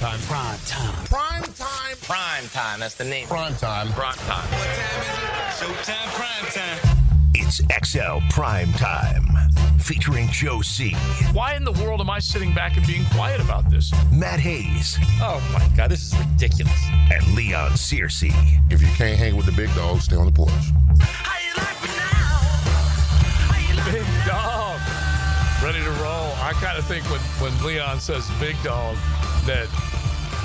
time. Prime time. Prime time. Prime time. That's the name. Prime time. Prime time. What time is it? Showtime prime time. It's XL Prime Time, featuring Joe C. Why in the world am I sitting back and being quiet about this? Matt Hayes. Oh, my God. This is ridiculous. And Leon Searcy. If you can't hang with the big dogs, stay on the porch. How you like me now? How you like Big dog. Ready to roll. I kind of think when Leon says big dog that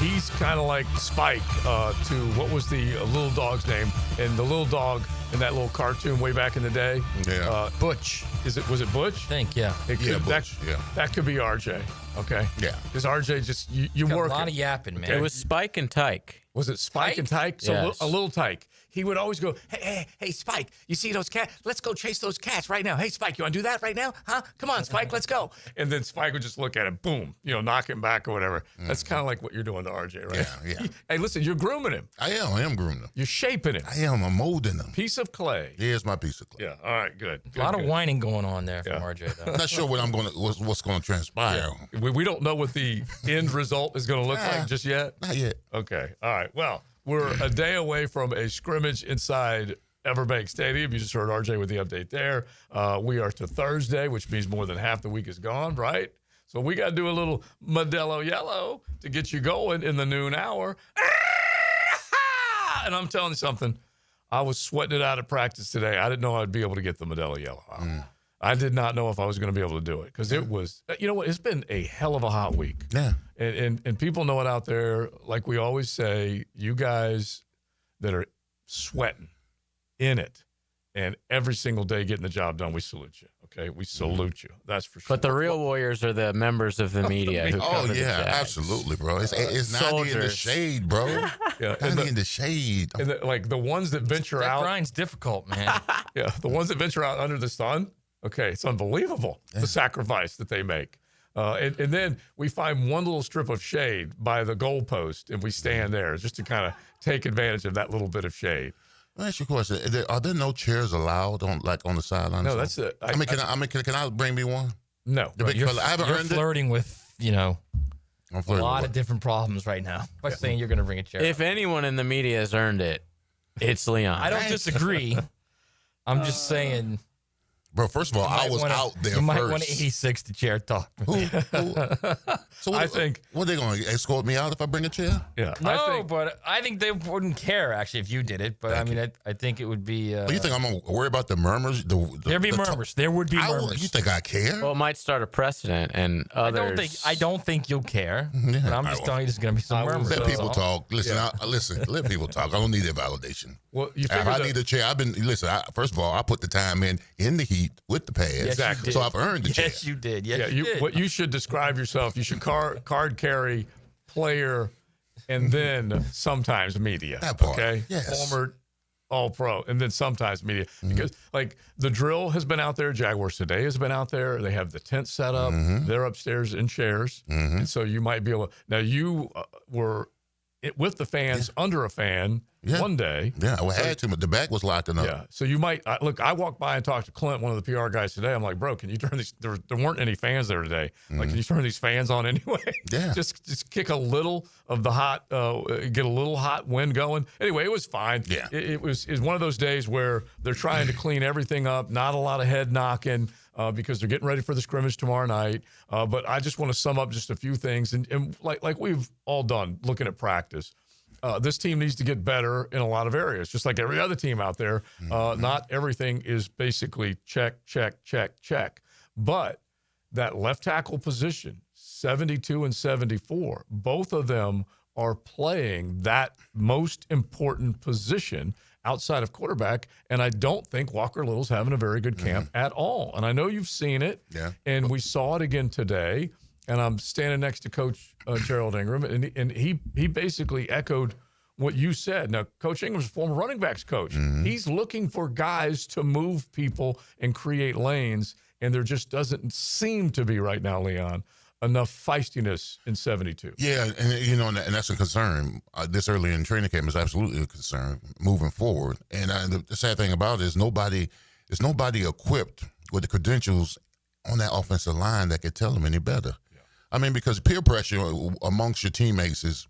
he's kind of like Spike to what was the little dog's name? And the little dog in that little cartoon way back in the day. Yeah. Butch. Was it Butch? I think, yeah. Butch. That could be RJ. Okay. Yeah. Because RJ just you Got work a lot of yapping, man. Okay. It was Spike and Tyke. Was it Spike and Tyke? So Yes. a little Tyke. He would always go, hey, Spike, you see those cats? Let's go chase those cats right now. Hey, Spike, you want to do that right now? Huh? Come on, Spike, let's go. And then Spike would just look at him, boom, knock him back or whatever. That's kind of like what you're doing to RJ, right? Yeah. Hey, listen, you're grooming him. I am grooming him. You're shaping him. I'm molding him. Piece of clay. Here's my piece of clay. Yeah, all right, good. A lot of whining going on there from RJ, though. I'm not sure what's going to transpire. We don't know what the end result is going to look like just yet? Not yet. Okay, all right. Well, we're a day away from a scrimmage inside Everbank Stadium. You just heard RJ with the update there. We are to Thursday, which means more than half the week is gone, right? So we got to do a little Modelo Yellow to get you going in the noon hour. And I'm telling you something. I was sweating it out at practice today. I didn't know I'd be able to get the Modelo Yellow out. I did not know if I was going to be able to do it because it was, you know what, it's been a hell of a hot week. Yeah. And people know it out there. Like we always say, you guys that are sweating in it and every single day getting the job done, we salute you. Okay, we salute you. That's for sure. But the real warriors are the members of the media who cover the Jags. Absolutely, bro. It's 90 in the shade, bro. Yeah, 90 in the shade. And the ones that venture out. That grind's difficult, man. Yeah, the ones that venture out under the sun. Okay, it's unbelievable the sacrifice that they make. And then we find one little strip of shade by the goalpost, and we stand there just to kind of take advantage of that little bit of shade. Let me ask you a question. Are there no chairs allowed on the sidelines? No, that's it. Can I bring me one? No. The big fella. I haven't You're earned it. flirting with, I'm a flirting lot with of different problems right now by saying you're going to bring a chair. If anyone in the media has earned it, it's Leon. I don't disagree. I'm just saying. Bro, first of all, I was out there You might first. want to 86 the chair talk. So I think. What, they going to escort me out if I bring a chair? Yeah. But I think they wouldn't care, actually, if you did it. But, I think it would be... You think I'm going to worry about the murmurs? There'd be murmurs. There would be murmurs. You think I care? Well, it might start a precedent, and others... I don't think you'll care. Yeah, but I'm just telling you there's going to be some murmurs. Let people talk. Listen, let people talk. I don't need their validation. Well, you if I need a chair, first of all, I put the time in the heat with the pads. Exactly. So I've earned the chair. Yes, you did. Yes, you did. What you should describe yourself, you should card carry, player, and then sometimes media. That part, okay? yes. Former All-Pro, and then sometimes media. Because, the drill has been out there. Jaguars Today has been out there. They have the tent set up. They're upstairs in chairs. And so you might be able to. Now, you were with the fans under a fan one day. Yeah, I had to, but the back was locking up. Yeah, so you might look. I walked by and talked to Clint, one of the PR guys today. I'm like, bro, can you turn these? There weren't any fans there today. Like, can you turn these fans on anyway? Yeah, just kick a little of the hot, get a little hot wind going. Anyway, it was fine. Yeah, it was one of those days where they're trying to clean everything up. Not a lot of head knocking. Because they're getting ready for the scrimmage tomorrow night. But I just want to sum up just a few things. And like we've all done looking at practice, this team needs to get better in a lot of areas, just like every other team out there. Not everything is basically check, check, check, check. But that left tackle position, 72 and 74, both of them are playing that most important position outside of quarterback, and I don't think Walker Little's having a very good camp at all. And I know you've seen it, and we saw it again today, and I'm standing next to Coach Gerald Ingram, and he basically echoed what you said. Now, Coach Ingram's a former running backs coach. He's looking for guys to move people and create lanes, and there just doesn't seem to be right now, Leon, enough feistiness in 72. Yeah, and that's a concern. This early in training camp is absolutely a concern moving forward. And the sad thing about it is nobody equipped with the credentials on that offensive line that could tell them any better. I mean, because peer pressure amongst your teammates is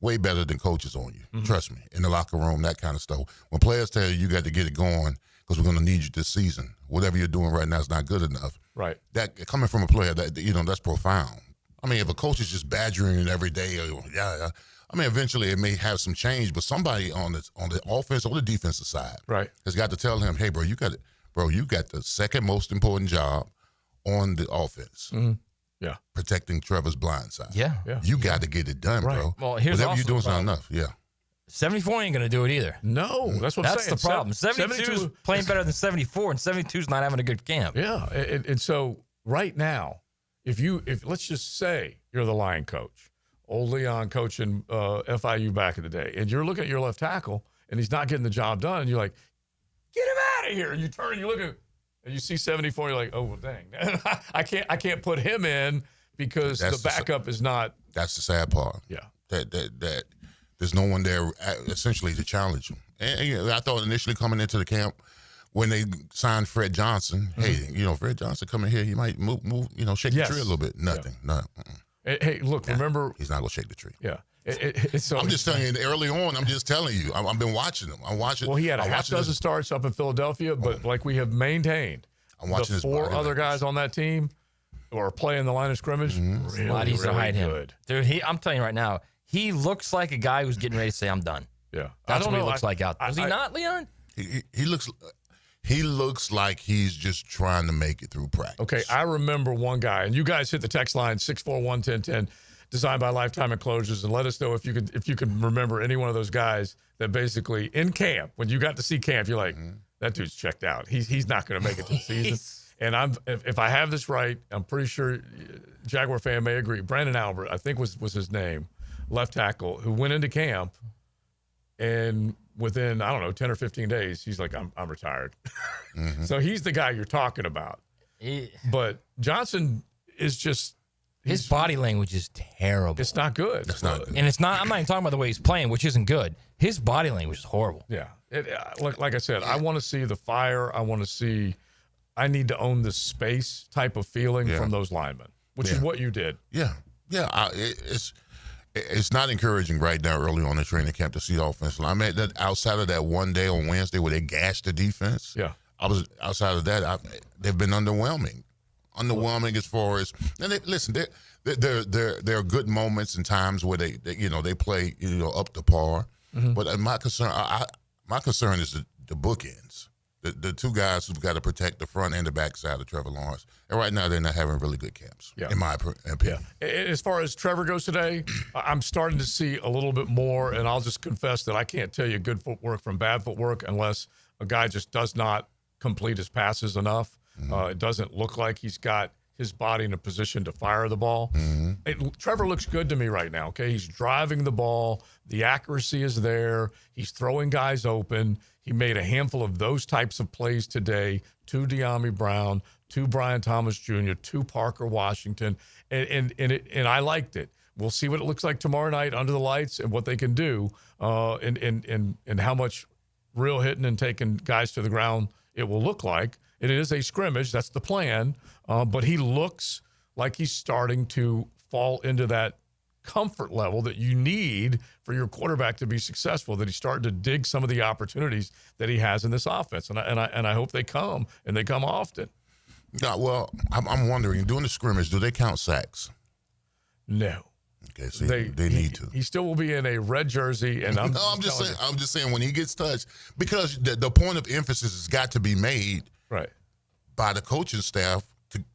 way better than coaches on you. Trust me. In the locker room, that kind of stuff. When players tell you got to get it going because we're going to need you this season, whatever you're doing right now is not good enough. Right. That coming from a player, that's profound. I mean, if a coach is just badgering it every day, I mean, eventually it may have some change, but somebody on the offense or the defensive side has got to tell him, hey, bro, you got the second most important job on the offense. Yeah. Protecting Trevor's blind side. Yeah. You got to get it done, bro. Well, here's whatever also you're doing is the not problem. enough. Yeah. 74 ain't going to do it either. No, that's what I'm saying. That's the problem. 72 is playing better than 74, and 72 is not having a good camp. Yeah, and so right now, if let's just say you're the line coach, old Leon coaching FIU back in the day, and you're looking at your left tackle, and he's not getting the job done, and you're like, get him out of here. And you turn and you look at and you see 74, you're like, oh, well, dang. I can't put him in because the backup is not. That's the sad part. Yeah. That there's no one there essentially to challenge him. And I thought initially coming into the camp when they signed Fred Johnson, hey, Fred Johnson coming here, he might move, shake the tree a little bit. Nothing. No. Hey, look, remember. He's not going to shake the tree. Yeah. So I'm just telling you, early on, I'm just telling you, I've been watching him. I'm watching. Well, he had a half dozen starts up in Philadelphia, but like we have maintained, I'm watching the four other guys on that team or playing the line of scrimmage, really hide him. good. Dude, I'm telling you right now, he looks like a guy who's getting ready to say, I'm done. Yeah. That's what he looks like out there. Does he not, Leon? He looks like he's just trying to make it through practice. Okay, I remember one guy, and you guys hit the text line 641-1010, designed by Lifetime Enclosures, and let us know if you could remember any one of those guys that basically in camp, when you got to see camp, you're like, that dude's checked out. He's not going to make it to the season. And if I have this right, I'm pretty sure Jaguar fan may agree. Brandon Albert, I think was his name, left tackle, who went into camp, and within, 10 or 15 days, he's like, I'm retired. So he's the guy you're talking about. But Johnson is just his body language is terrible. It's not good. It's not good. And it's not. I'm not even talking about the way he's playing, which isn't good. His body language is horrible. Yeah. Like I said, I want to see the fire. I need to own this space type of feeling from those linemen, which is what you did. Yeah. It's not encouraging right now early on in training camp to see the offensive line. I mean, that outside of that one day on Wednesday where they gashed the defense. Yeah. Outside of that, they've been underwhelming. As far as, and there are good moments and times where they play up to par. But my concern is the bookends. The two guys who've got to protect the front and the back side of Trevor Lawrence. And right now, they're not having really good camps, in my opinion. Yeah. As far as Trevor goes today, I'm starting to see a little bit more, and I'll just confess that I can't tell you good footwork from bad footwork unless a guy just does not complete his passes enough. It doesn't look like he's got his body in a position to fire the ball. Trevor looks good to me right now, okay? He's driving the ball. The accuracy is there. He's throwing guys open. He made a handful of those types of plays today, to De'Ami Brown, to Brian Thomas Jr., to Parker Washington, and I liked it. We'll see what it looks like tomorrow night under the lights and what they can do and how much real hitting and taking guys to the ground it will look like. It is a scrimmage. That's the plan. But he looks like he's starting to fall into that comfort level that you need for your quarterback to be successful, that he's starting to dig some of the opportunities that he has in this offense. And I hope they come, and they come often. Yeah, well, I'm wondering, during the scrimmage, do they count sacks? No. Okay, so they need to. He still will be in a red jersey, and I'm just saying when he gets touched, because the point of emphasis has got to be made by the coaching staff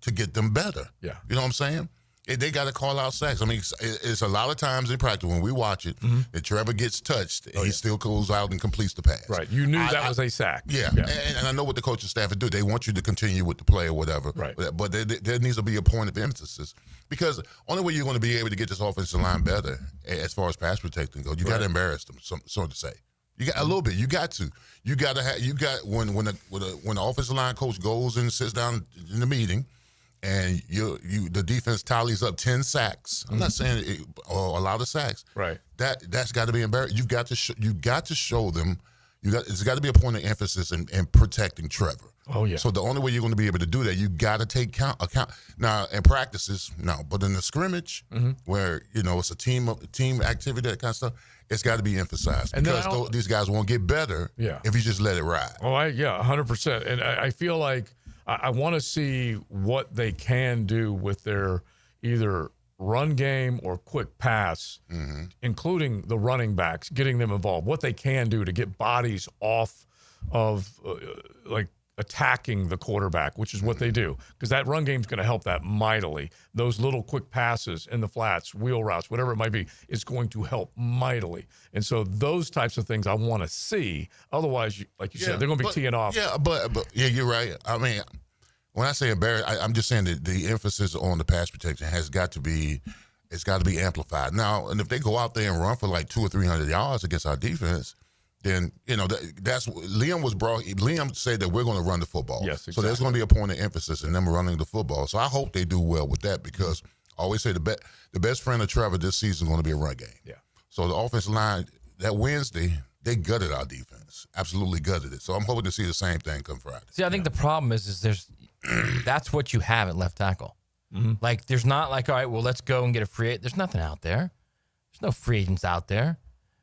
to get them better. Yeah. You know what I'm saying? They got to call out sacks. I mean, it's a lot of times in practice when we watch it that Trevor gets touched, he still goes out and completes the pass. Right. You knew that was a sack. Yeah. And I know what the coaching staff would do. They want you to continue with the play or whatever. Right. But there needs to be a point of emphasis, because only way you're going to be able to get this offensive line better as far as pass protecting goes, you got to embarrass them, so to say. You got a little bit. You got to. You got to have. When the offensive line coach goes and sits down in the meeting, and the defense tallies up 10 sacks. I'm not saying a lot of sacks. Right. That's got to be embarrassing. You've got to show them It's got to be a point of emphasis in protecting Trevor. Oh, yeah. So the only way you're going to be able to do that, you got to take account. Now, in practices, no. But in the scrimmage, where, it's a team activity, that kind of stuff, it's got to be emphasized. And because these guys won't get better if you just let it ride. Oh, 100%. And I feel like I want to see what they can do with their either run game or quick pass, including the running backs, getting them involved, what they can do to get bodies off of attacking the quarterback, which is what they do, because that run game is going to help that mightily. Those little quick passes in the flats, wheel routes, whatever it might be, is going to help mightily. And so those types of things I want to see. Otherwise, like you said, they're going to be teeing off. Yeah, but you're right. I mean, when I say embarrassed, I'm just saying that the emphasis on the pass protection has got to be, it's got to be amplified. Now, and if they go out there and run for like 200 or 300 yards against our defense, then, that's Liam said that we're going to run the football. Yes, exactly. So there's going to be a point of emphasis in them running the football. So I hope they do well with that, because I always say the best friend of Trevor this season is going to be a run game. Yeah. So the offensive line, that Wednesday, they gutted our defense. Absolutely gutted it. So I'm hoping to see the same thing come Friday. See, I think the problem is that's what you have at left tackle. Like, there's not like, all right, well, let's go and get a free agent. There's nothing out there. There's no free agents out there.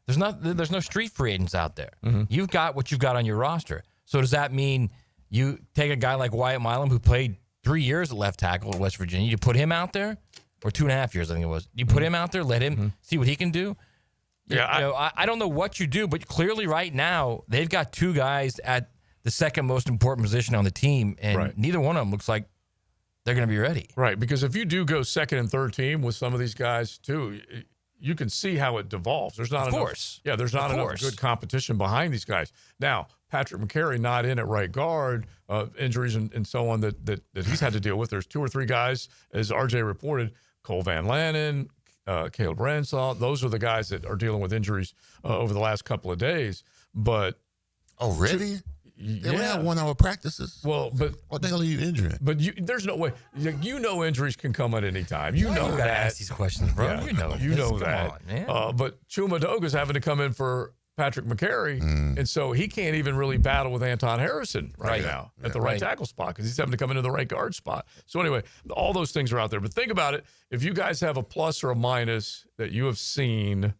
There's no street free agents out there. You've got what you've got on your roster. So does that mean you take a guy like Wyatt Milam, who played 3 years at left tackle at West Virginia, you put him out there, or 2.5 years, I think it was. You put him out there, let him see what he can do. Yeah, I don't know what you do, but clearly right now they've got two guys at the second most important position on the team, and neither one of them looks like they're going to be ready. Right, because if you do go second and third team with some of these guys too, you can see how it devolves. There's not enough. Yeah, there's not enough good competition behind these guys. Now, Patrick McCary not in at right guard, injuries and so on that he's had to deal with. There's 2 or 3 guys, as RJ reported, Cole Van Lanen, Caleb Ransall. Those are the guys that are dealing with injuries over the last couple of days. But already? They only have 1 hour practices. Well, but what the hell are you injuring? But there's no way. Injuries can come at any time. You know that. Ask these questions, bro. Yeah, you know that. On, man. But Chuma Doga's having to come in for Patrick McCary, and so he can't even really battle with Anton Harrison right now at the right tackle spot, because he's having to come into the right guard spot. So anyway, all those things are out there. But think about it. If you guys have a plus or a minus that you have seen,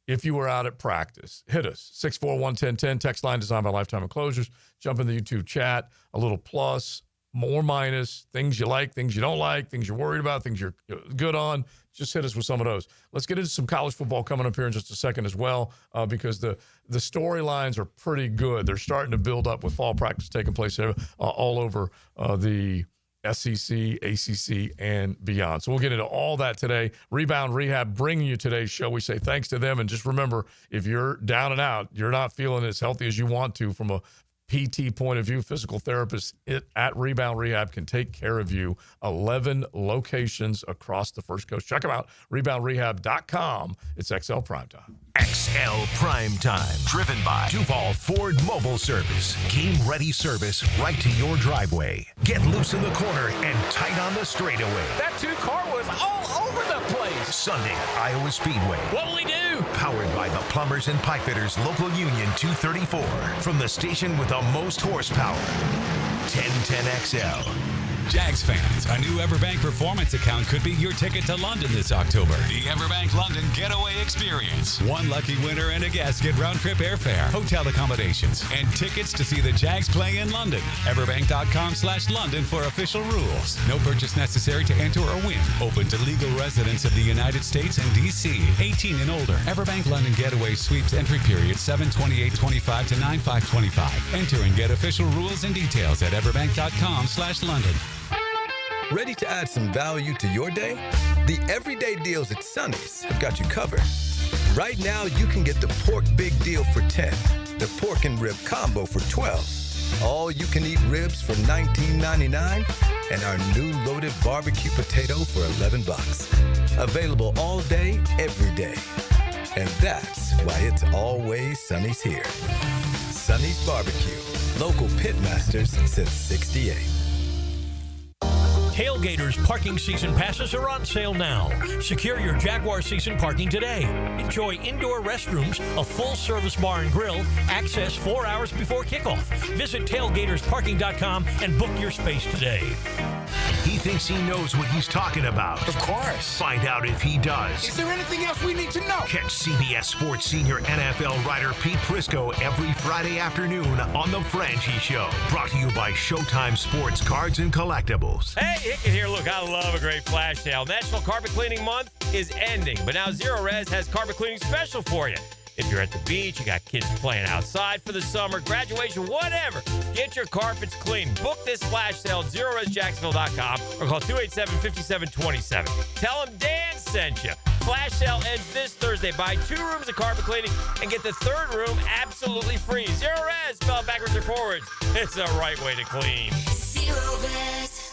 if you were out at practice, hit us. 641-1010, text line designed by Lifetime Enclosures. Jump in the YouTube chat. A little plus, more minus, things you like, things you don't like, things you're worried about, things you're good on. Just hit us with some of those. Let's get into some college football coming up here in just a second as well, because the storylines are pretty good. They're starting to build up with fall practice taking place all over the SEC, ACC, and beyond. So we'll get into all that today. Rebound Rehab bringing you today's show. We say thanks to them. And just remember, if you're down and out, you're not feeling as healthy as you want to from a PT point of view, physical therapists at Rebound Rehab can take care of you. 11 locations across the First Coast. Check them out, reboundrehab.com. It's XL Primetime. XL Primetime, driven by Duval Ford Mobile Service. Game-ready service right to your driveway. Get loose in the corner and tight on the straightaway. That 2-car was all over the place. Sunday at Iowa Speedway. What'll we do? Powered by the Plumbers and Pipefitters Local Union 234. From the station with the most horsepower, 1010XL. Jags fans, a new Everbank Performance account could be your ticket to London this October. The Everbank London Getaway Experience. One lucky winner and a guest get round-trip airfare, hotel accommodations, and tickets to see the Jags play in London. Everbank.com/London for official rules. No purchase necessary to enter or win. Open to legal residents of the United States and D.C. 18 and older. Everbank London Getaway Sweeps entry period 7/28/25 to 9/5/25. Enter and get official rules and details at Everbank.com/London. Ready to add some value to your day? The everyday deals at Sonny's have got you covered. Right now, you can get the pork big deal for $10, the pork and rib combo for $12, all you can eat ribs for $19.99, and our new loaded barbecue potato for $11. Available all day, every day. And that's why it's always Sonny's here. Sonny's Barbecue, local pit masters since '68. Tailgaters parking season passes are on sale now. Secure your Jaguar season parking today. Enjoy indoor restrooms, a full-service bar and grill, access 4 hours before kickoff. Visit tailgatorsparking.com and book your space today. He thinks he knows what he's talking about. Of course. Find out if he does. Is there anything else we need to know? Catch CBS Sports senior NFL writer Pete Prisco every Friday afternoon on The Franchi Show. Brought to you by Showtime Sports Cards and Collectibles. Hey, Hickett here. Look, I love a great flash sale. National Carpet Cleaning Month is ending, but now Zero Res has carpet cleaning special for you. If you're at the beach, you got kids playing outside for the summer, graduation, whatever, get your carpets clean. Book this flash sale at ZeroResJacksonville.com or call 287-5727. Tell them Dan sent you. Flash sale ends this Thursday. Buy 2 rooms of carpet cleaning and get the 3rd room absolutely free. Zero Res, spell it backwards or forwards. It's the right way to clean. Zero Res.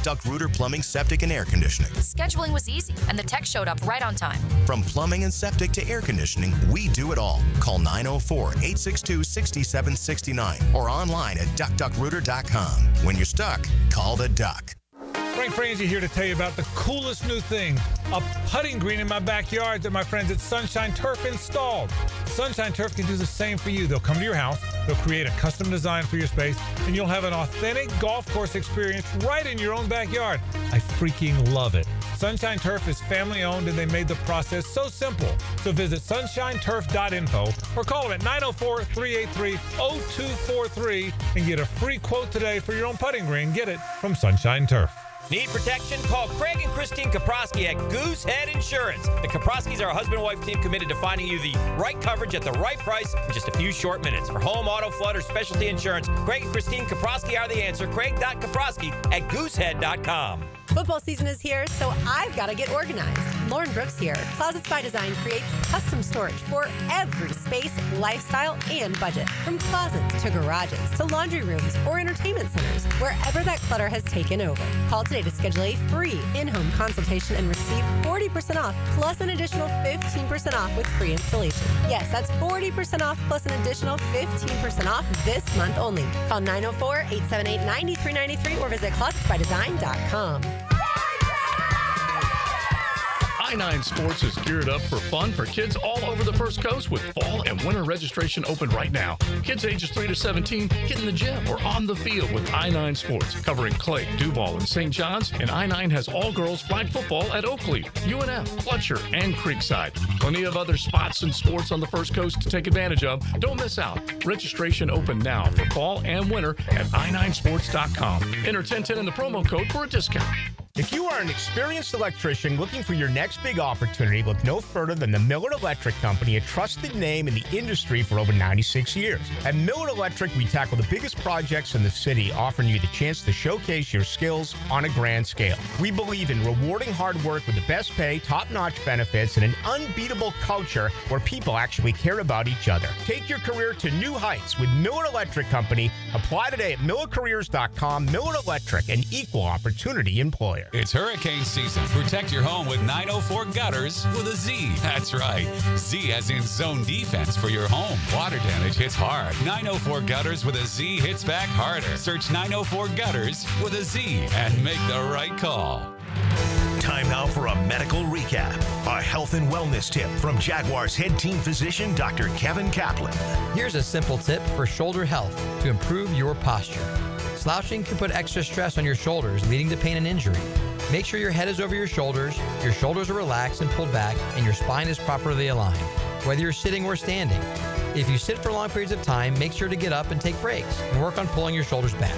Duck Rooter Plumbing, Septic, and Air Conditioning. Scheduling was easy, and the tech showed up right on time. From plumbing and septic to air conditioning, we do it all. Call 904-862-6769 or online at duckduckrooter.com. When you're stuck, call the Duck. Frank Frangie here to tell you about the coolest new thing, a putting green in my backyard that my friends at Sunshine Turf installed. Sunshine Turf can do the same for you. They'll come to your house, they'll create a custom design for your space, and you'll have an authentic golf course experience right in your own backyard. I freaking love it. Sunshine Turf is family owned and they made the process so simple. So visit sunshineturf.info or call them at 904-383-0243 and get a free quote today for your own putting green. Get it from Sunshine Turf. Need protection? Call Craig and Christine Kaprosky at Goosehead Insurance. The Kaproskys are a husband-wife team committed to finding you the right coverage at the right price in just a few short minutes. For home, auto, flood, or specialty insurance, Craig and Christine Kaprosky are the answer. Craig.Kaprosky at goosehead.com. Football season is here, so I've got to get organized. Lauren Brooks here. Closets by Design creates custom storage for every space, lifestyle, and budget. From closets to garages to laundry rooms or entertainment centers, wherever that clutter has taken over. Call today to schedule a free in-home consultation and receive 40% off plus an additional 15% off with free installation. Yes, that's 40% off plus an additional 15% off this month only. Call 904-878-9393 or visit closetsbydesign.com. I-9 Sports is geared up for fun for kids all over the First Coast with fall and winter registration open right now. Kids ages 3 to 17 get in the gym or on the field with I-9 Sports, covering Clay, Duval, and St. John's. And I-9 has all-girls flag football at Oakley, UNF, Fletcher, and Creekside. Plenty of other spots and sports on the First Coast to take advantage of. Don't miss out. Registration open now for fall and winter at i9sports.com. Enter 1010 in the promo code for a discount. If you are an experienced electrician looking for your next big opportunity, look no further than the Miller Electric Company, a trusted name in the industry for over 96 years. At Miller Electric, we tackle the biggest projects in the city, offering you the chance to showcase your skills on a grand scale. We believe in rewarding hard work with the best pay, top-notch benefits, and an unbeatable culture where people actually care about each other. Take your career to new heights with Miller Electric Company. Apply today at millercareers.com. Miller Electric, an equal opportunity employer. It's hurricane season. Protect your home with 904 Gutters with a Z. That's right. Z as in zone defense for your home. Water damage hits hard. 904 Gutters with a Z hits back harder. Search 904 Gutters with a Z and make the right call. Time now for a medical recap. A health and wellness tip from Jaguars head team physician, Dr. Kevin Kaplan. Here's a simple tip for shoulder health to improve your posture. Slouching can put extra stress on your shoulders, leading to pain and injury. Make sure your head is over your shoulders are relaxed and pulled back, and your spine is properly aligned, whether you're sitting or standing. If you sit for long periods of time, make sure to get up and take breaks, and work on pulling your shoulders back.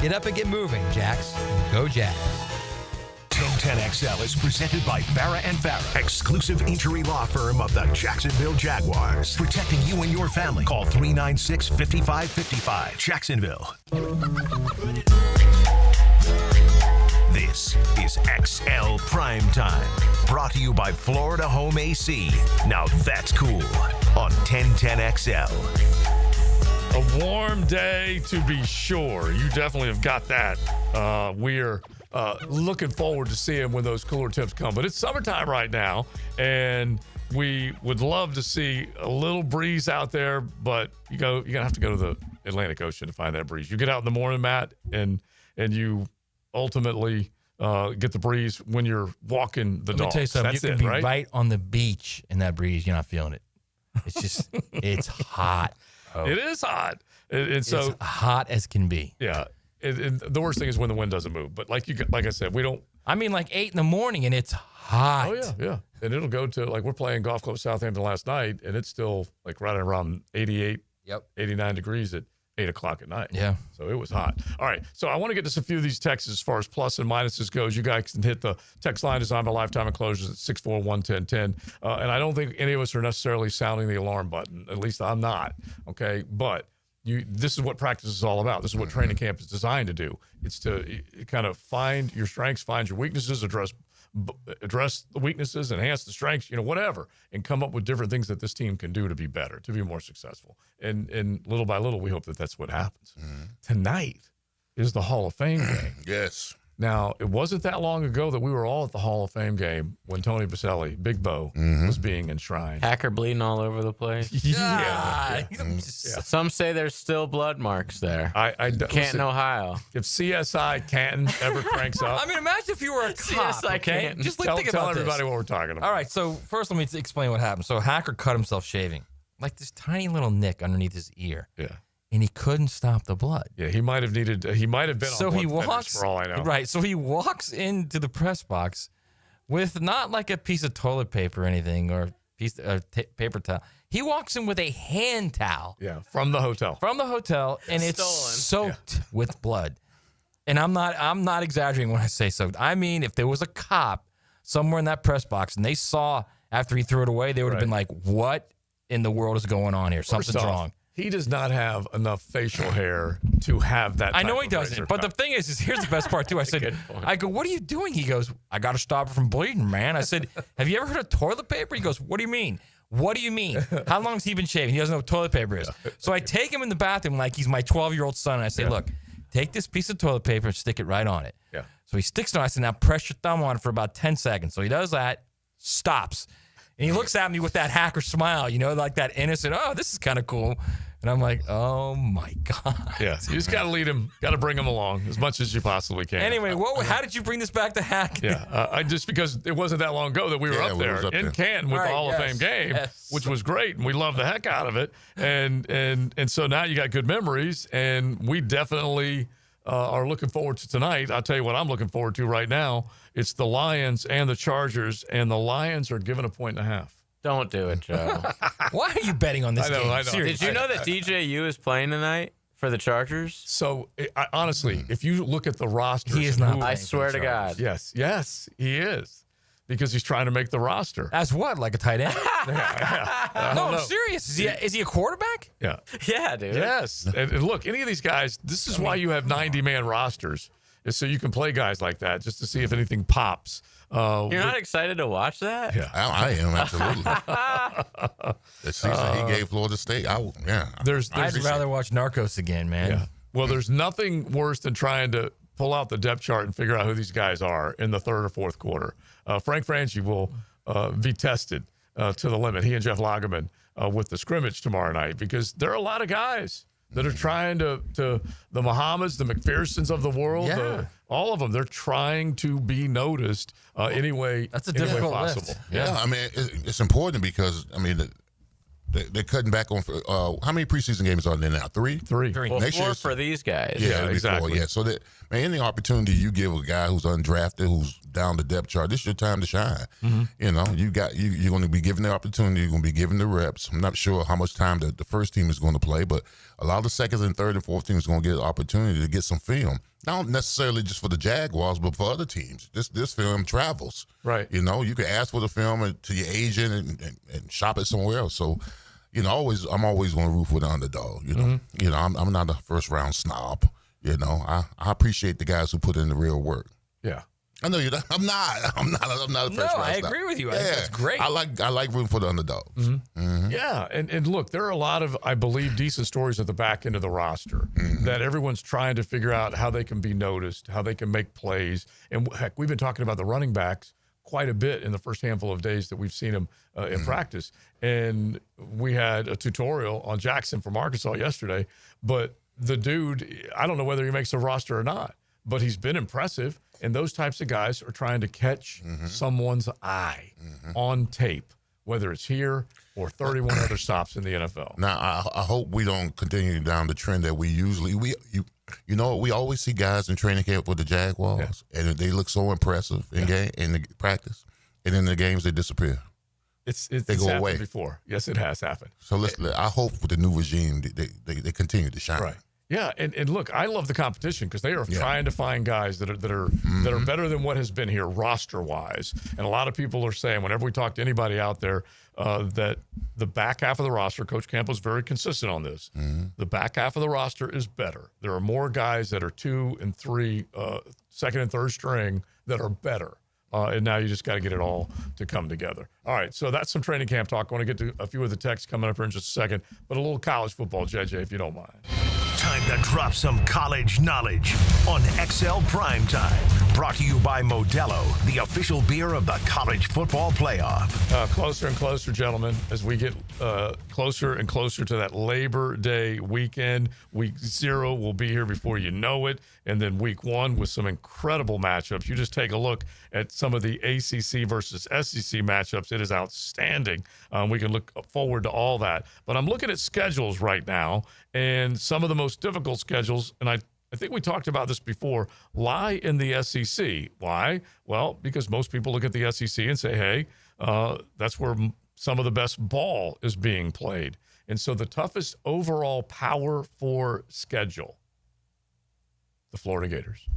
Get up and get moving, Jacks. Go Jags. 1010XL is presented by Farah & Farah, exclusive injury law firm of the Jacksonville Jaguars. Protecting you and your family. Call 396-5555. Jacksonville. This is XL Primetime, brought to you by Florida Home AC. Now that's cool on 1010XL. A warm day to be sure. You definitely have got that. We're looking forward to seeing when those cooler temps come. But it's summertime right now, and we would love to see a little breeze out there, but you're gonna have to go to the Atlantic Ocean to find that breeze. You get out in the morning, Matt, and you ultimately get the breeze when you're walking the Let dog. me tell you something. That's you can be right on the beach in that breeze. You're not feeling it. It's just, it's hot. Oh. It is hot. And so it's hot as can be. Yeah. The worst thing is when the wind doesn't move. But like I said, we don't. I mean, like 8 in the morning and it's hot. Oh, yeah. And it'll go to, like, we're playing Golf Club Southampton last night, and it's still, like, right around 88, 89 degrees at 8 o'clock at night. Yeah. So it was hot. All right. So I want to get to a few of these texts as far as plus and minuses goes. You guys can hit the text line designed by Lifetime Enclosures at 641-1010. And I don't think any of us are necessarily sounding the alarm button. At least I'm not. Okay. But this is what practice is all about. This is what training camp is designed to do. It's to kind of find your strengths, find your weaknesses, address the weaknesses, enhance the strengths, whatever, and come up with different things that this team can do to be better, to be more successful. And little by little, we hope that that's what happens. Tonight is the Hall of Fame game. Yes. Now, it wasn't that long ago that we were all at the Hall of Fame game when Tony Baselli, Big Bo, was being enshrined. Hacker bleeding all over the place. Yeah. Some say there's still blood marks there. Canton, Ohio. If CSI Canton ever cranks up. I mean, imagine if you were a cop, CSI okay? Canton. Just tell think about everybody this. what we're talking about. All right, so first let me explain what happened. So Hacker cut himself shaving. Like this tiny little nick underneath his ear. Yeah. And he couldn't stop the blood. Yeah, he might have been on blood thinners for all I know. Right, so he walks into the press box with not like a piece of toilet paper or anything or paper towel. He walks in with a hand towel. Yeah, from the hotel. And it's soaked with blood. And I'm not exaggerating when I say soaked. I mean, if there was a cop somewhere in that press box and they saw after he threw it away, they would have been like, what in the world is going on here? Something's wrong. He does not have enough facial hair to have that. I know he doesn't. But the thing is here's the best part, too. I go, what are you doing? He goes, I got to stop it from bleeding, man. I said, have you ever heard of toilet paper? He goes, what do you mean? What do you mean? How long has he been shaving? He doesn't know what toilet paper is. So I take him in the bathroom like he's my 12-year-old son. And I say, look, take this piece of toilet paper and stick it right on it. Yeah. So he sticks it on. I said, now press your thumb on it for about 10 seconds. So he does that, stops. And he looks at me with that hacker smile, like that innocent, oh, this is kind of cool. And I'm like, oh, my God. Yeah, you just got to lead him, got to bring him along as much as you possibly can. Anyway, how did you bring this back to Hack? Yeah, just because it wasn't that long ago that we were up there in Canton with the Hall of Fame game, which was great, and we loved the heck out of it. And so now you got good memories, and we definitely are looking forward to tonight. I'll tell you what I'm looking forward to right now. It's the Lions and the Chargers, and the Lions are given 1.5. Don't do it, Joe. Why are you betting on this game? I know. Seriously. Did you know that DJU is playing tonight for the Chargers? So, honestly, if you look at the roster, he is not. I swear to God. Yes, he is. Because he's trying to make the roster. As what? Like a tight end? No, I'm serious. Is he a quarterback? Yeah. Yeah, dude. Yes. And look, any of these guys, this is why you have 90-man rosters, is so you can play guys like that just to see if anything pops. You're not excited to watch that? Yeah, I am, absolutely. The season he gave Florida State, I'd rather watch Narcos again, man. Yeah. Well, there's nothing worse than trying to pull out the depth chart and figure out who these guys are in the third or fourth quarter. Frank Franchi will be tested to the limit, he and Jeff Lageman, with the scrimmage tomorrow night, because there are a lot of guys that are trying to the Muhammads, the McPhersons of the world, all of them, they're trying to be noticed any way possible. Lift. Yeah, I mean, it's important because, I mean, they're cutting back on how many preseason games are there now? Three. Well, next 4 year for these guys. Yeah, exactly. 4, yeah. So that, man, any opportunity you give a guy who's undrafted, who's down the depth chart, this is your time to shine. You're going to be given the opportunity. You're going to be given the reps. I'm not sure how much time the first team is going to play, but a lot of the second and third and fourth teams are going to get an opportunity to get some film. Not necessarily just for the Jaguars, but for other teams. This film travels. Right. You can ask for the film to your agent and shop it somewhere else. So, I'm always going to root for the underdog. I'm not a first round snob. I appreciate the guys who put in the real work. Yeah. I know you're not. I'm not a first round snob. I agree with you. I think that's great. I like rooting for the underdogs. Yeah, and look, there are a lot of, I believe, decent stories at the back end of the roster that everyone's trying to figure out how they can be noticed, how they can make plays. And heck, we've been talking about the running backs quite a bit in the first handful of days that we've seen them in practice. And we had a tutorial on Jackson from Arkansas yesterday, but the dude, I don't know whether he makes the roster or not. but he's been impressive. And those types of guys are trying to catch someone's eye on tape, whether it's here or 31 other stops in the NFL. Now, I hope we don't continue down the trend that we usually we always see guys in training camp with the Jaguars, and they look so impressive in the practice, and in the games they disappear. They go away before. Yes, it has happened. So I hope with the new regime they continue to shine. Right. Yeah, and look, I love the competition because they are trying to find guys that are better than what has been here roster wise. And a lot of people are saying whenever we talk to anybody out there that the back half of the roster, Coach Campbell's very consistent on this. The back half of the roster is better. There are more guys that are 2 and 3, second and third string that are better. And now you just got to get it all to come together. All right, so that's some training camp talk. I want to get to a few of the texts coming up here in just a second, but a little college football, JJ, if you don't mind. Time to drop some college knowledge on XL Primetime. Brought to you by Modelo, the official beer of the College Football Playoff. Closer and closer, gentlemen, as we get closer and closer to that Labor Day weekend. Week 0 will be here before you know it. And then week 1 with some incredible matchups. You just take a look at some of the ACC versus SEC matchups. It is outstanding. We can look forward to all that. But I'm looking at schedules right now, and some of the most difficult schedules, and I think we talked about this before, lie in the SEC. Why? Well, because most people look at the SEC and say, hey, that's where some of the best ball is being played. And so the toughest overall Power 4 schedule, the Florida Gators.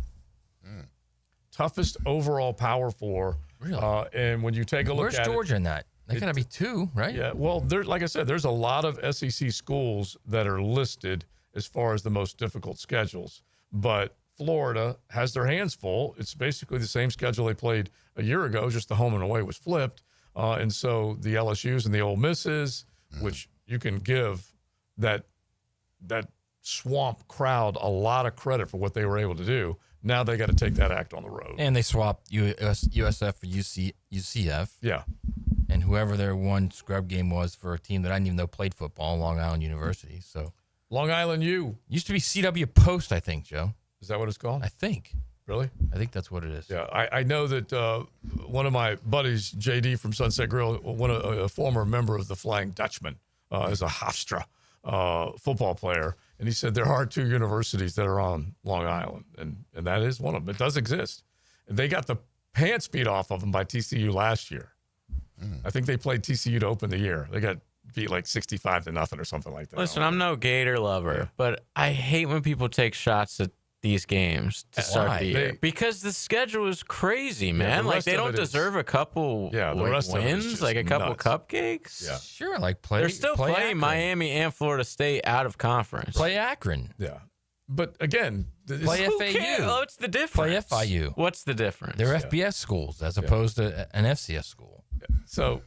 Toughest overall Power 4. Really? And when you take a look Where's at Georgia in that? They're going to be 2, right? Yeah, well, like I said, there's a lot of SEC schools that are listed as far as the most difficult schedules. But Florida has their hands full. It's basically the same schedule they played a year ago, just the home and away was flipped. And so the LSUs and the Ole Misses, which you can give that swamp crowd a lot of credit for what they were able to do. Now they got to take that act on the road. And they swapped USF for UCF. Yeah. And whoever their one scrub game was for a team that I didn't even know played football, Long Island University. So Long Island U. Used to be CW Post, I think, Joe. Is that what it's called? I think. Really? I think that's what it is. Yeah, I know that one of my buddies, JD from Sunset Grill, a former member of the Flying Dutchman, is a Hofstra football player. And he said there are 2 universities that are on Long Island, and that is one of them. It does exist. And they got the pants beat off of them by TCU last year. I think they played TCU to open the year. They got beat like 65-0 or something like that. Listen, I'm no Gator lover, but I hate when people take shots at these games to start the year because the schedule is crazy, man. Like they don't deserve a couple wins, like a couple cupcakes. Yeah, sure. Like they're still playing Akron. Miami and Florida State out of conference. Play Akron. Yeah, but again, play FAU. What's the difference? Play FIU. What's the difference? They're FBS schools as opposed to an FCS school. So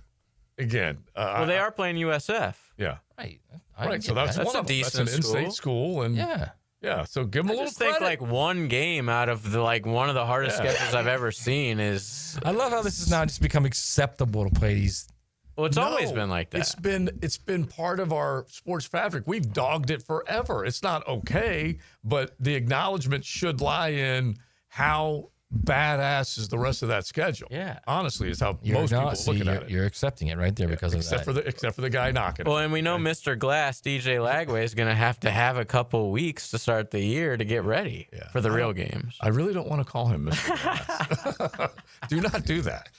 again, well, they are playing USF. Yeah, right. Right. So that's a decent that's an in-state school, and yeah. So give them a little credit. I think like one game out of one of the hardest schedules I've ever seen is. I love how this has now just become acceptable to play these. Well, it's always been like that. It's been part of our sports fabric. We've dogged it forever. It's not okay, but the acknowledgement should lie in how badass is the rest of that schedule. Yeah, honestly, is how most people are looking at it. You're accepting it right there because of that. Except for the guy knocking. Well, and we know Mr. Glass, DJ Lagway, is going to have a couple weeks to start the year to get ready for the real games. I really don't want to call him Mr. Glass. Do not do that.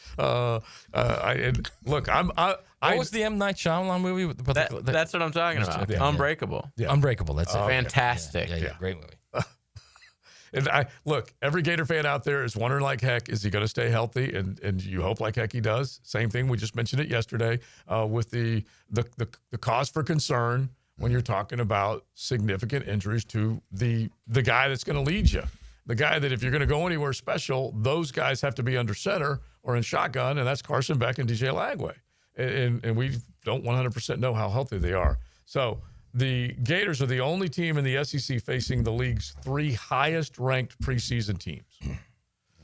Look, What was the M. Night Shyamalan movie? That's what I'm talking about. Unbreakable. Yeah. Unbreakable. That's it. Fantastic. Yeah, great movie. And look, every Gator fan out there is wondering like heck, is he going to stay healthy? And you hope like heck he does. Same thing. We just mentioned it yesterday with the cause for concern when you're talking about significant injuries to the guy that's going to lead you. The guy that if you're going to go anywhere special, those guys have to be under center or in shotgun, and that's Carson Beck and DJ Lagway. And we don't 100% know how healthy they are. So the Gators are the only team in the SEC facing the league's 3 highest-ranked preseason teams.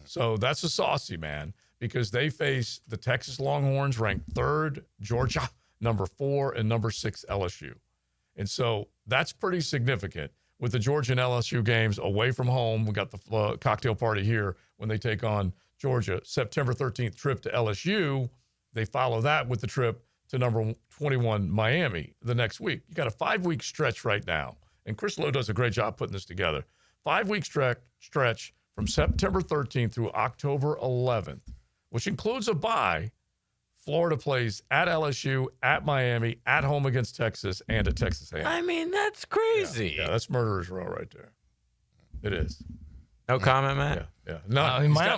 So that's a saucy, man, because they face the Texas Longhorns, ranked 3rd, Georgia, number 4, and number 6 LSU. And so that's pretty significant. with the Georgia and LSU games away from home. We got the cocktail party here when they take on Georgia. September 13th trip to LSU. They follow that with the trip to number 21 Miami the next week. You got a 5-week stretch right now, and Chris Lowe does a great job putting this together. 5-week stretch from September 13th through October 11th, which includes a bye. Florida plays at LSU, at Miami, at home against Texas, and at Texas A&M. I mean, that's crazy. Yeah, that's murderer's row right there. It is. No comment, Matt? Yeah. No, I mean, my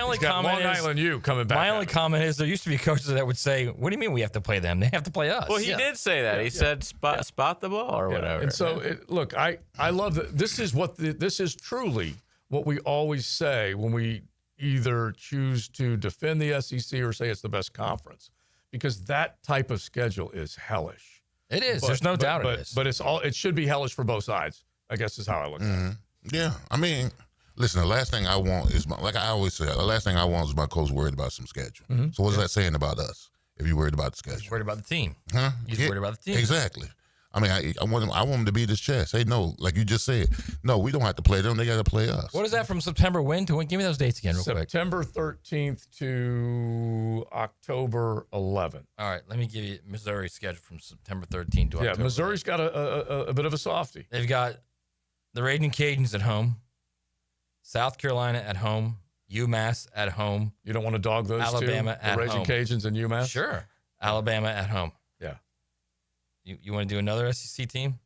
only He's got comment Long is Island U coming back. My only comment is there used to be coaches that would say, "What do you mean we have to play them? They have to play us." Well, he did say that. He said spot the ball or whatever. And so, look, I love that. This is truly what we always say when we either choose to defend the SEC or say it's the best conference, because that type of schedule is hellish. It is. There's no doubt it is. But it should be hellish for both sides, I guess is how I look at it. Yeah. I mean, listen, the last thing I want is, like I always say, the last thing I want is my coach worried about some schedule. So what's that saying about us if you're worried about the schedule? He's worried about the team. Huh? He's worried about the team. Exactly. I mean, I want him to beat his chest. Hey, no, like you just said, no, we don't have to play them. They got to play us. What is that from September when to when? Give me those dates again real quick. September 13th to October 11th. All right, let me give you Missouri's schedule from September 13th to October. Yeah, Missouri's got a bit of a softie. They've got the Raging Cajuns at home, South Carolina at home, UMass at home. You don't want to dog those Alabama two? at the Raging home. Cajuns and UMass? Sure. Alabama at home. Yeah. You want to do another SEC team?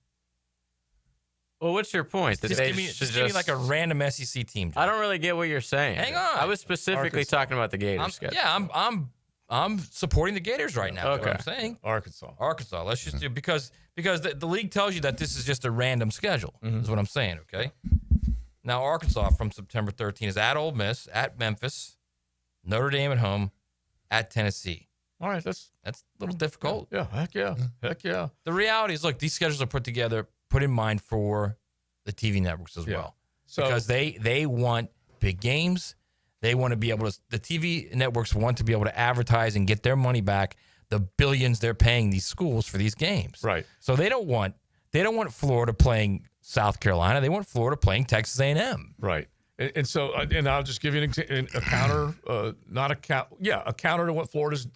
Well, what's your point? Just give me like a random SEC team. I don't really get what you're saying. Hang on. I was specifically talking about the Gators. I'm supporting the Gators right now. Okay. What I'm saying. Arkansas. Let's just do because the league tells you that this is just a random schedule. Is what I'm saying. Okay. Now Arkansas from September 13th is at Ole Miss, at Memphis, Notre Dame at home, at Tennessee. All right, that's a little difficult. Yeah, heck yeah. The reality is, look, these schedules are put in mind for the TV networks as well, because they want big games. They want to be able to. The TV networks want to be able to advertise and get their money back. The billions they're paying these schools for these games. Right. So they don't want Florida playing South Carolina. They want Florida playing Texas A&M. Right. And so, and I'll just give you a counter, a counter to what Florida's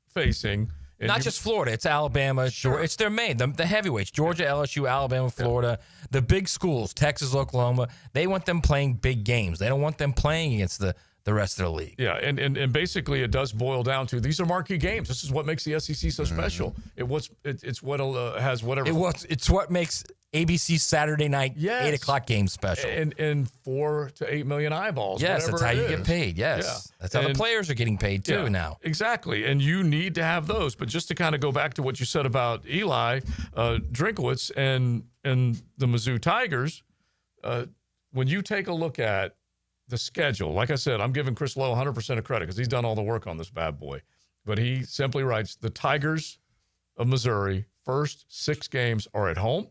facing. And Not just Florida. It's Alabama. Sure. It's their main, the heavyweights, Georgia, LSU, Alabama, Florida, the big schools, Texas, Oklahoma. They want them playing big games. They don't want them playing against the rest of the league. Yeah, and basically it does boil down to these are marquee games. This is what makes the SEC so special. It's what has whatever. It's what makes ABC Saturday night 8 o'clock game special. And 4 to 8 million eyeballs. Yes, that's how you get paid. Yes, yeah. That's how the players are getting paid too now. Exactly, and you need to have those. But just to kind of go back to what you said about Eli Drinkowitz and the Mizzou Tigers, when you take a look at the schedule, like I said, I'm giving Chris Lowe 100% of credit because he's done all the work on this bad boy. But he simply writes, the Tigers of Missouri, first 6 games are at home.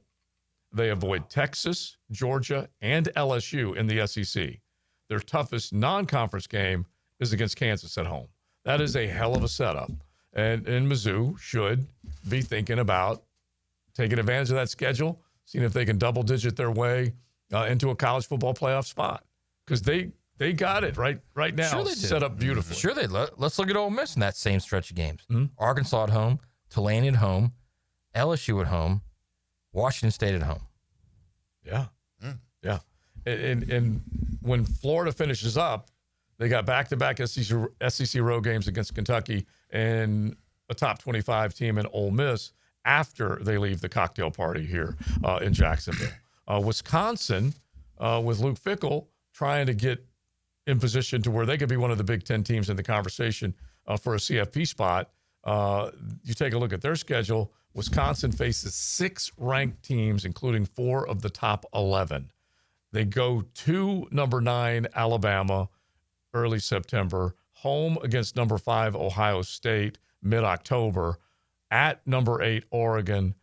They avoid Texas, Georgia, and LSU in the SEC. Their toughest non-conference game is against Kansas at home. That is a hell of a setup. And Mizzou should be thinking about taking advantage of that schedule, seeing if they can double-digit their way into a college football playoff spot. Because they got it right now, sure set up beautifully. Sure they did. Let's look at Ole Miss in that same stretch of games. Arkansas at home, Tulane at home, LSU at home, Washington State at home. Yeah. Yeah. And when Florida finishes up, they got back-to-back SEC road games against Kentucky and a top 25 team in Ole Miss after they leave the cocktail party here in Jacksonville. Wisconsin, with Luke Fickell, trying to get in position to where they could be one of the Big Ten teams in the conversation for a CFP spot. You take a look at their schedule. Wisconsin faces 6 ranked teams, including 4 of the top 11. They go to number 9, Alabama, early September, home against number 5, Ohio State, mid-October, at number 8, Oregon,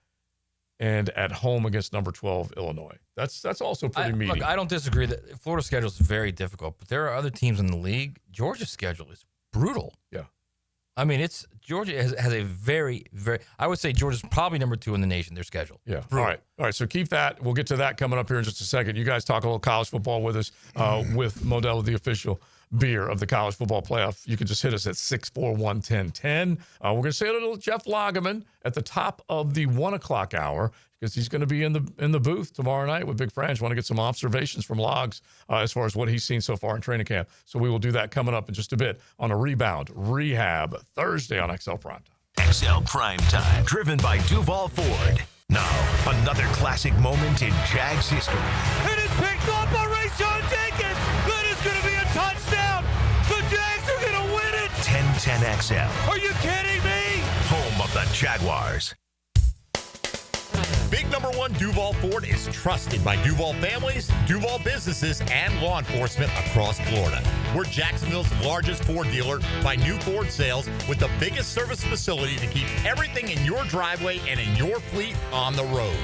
and at home against number 12, Illinois. That's also pretty meaty. Look, I don't disagree that Florida's schedule is very difficult, but there are other teams in the league. Georgia's schedule is brutal. Yeah. I mean, Georgia has a very, very. I would say Georgia's probably number 2 in the nation. Their schedule. Yeah. All right. So keep that. We'll get to that coming up here in just a second. You guys talk a little college football with us with Modelo, the official beer of the college football playoff. You can just hit us at 641-1010. We're going to say a little Jeff Lageman at the top of the 1 o'clock hour, because he's going to be in the booth tomorrow night with Big French. Want to get some observations from Logs as far as what he's seen so far in training camp. So we will do that coming up in just a bit on a Rebound Rehab Thursday on XL Primetime. XL Primetime, driven by Duval Ford. Now, another classic moment in Jags history. It is picked up by Rayshon Jenkins. That is going to be a touchdown. The Jags are going to win it. 1010 XL. Are you kidding me? Home of the Jaguars. Big number 1 Duval Ford is trusted by Duval families, Duval businesses, and law enforcement across Florida. We're Jacksonville's largest Ford dealer by new Ford sales, with the biggest service facility to keep everything in your driveway and in your fleet on the road.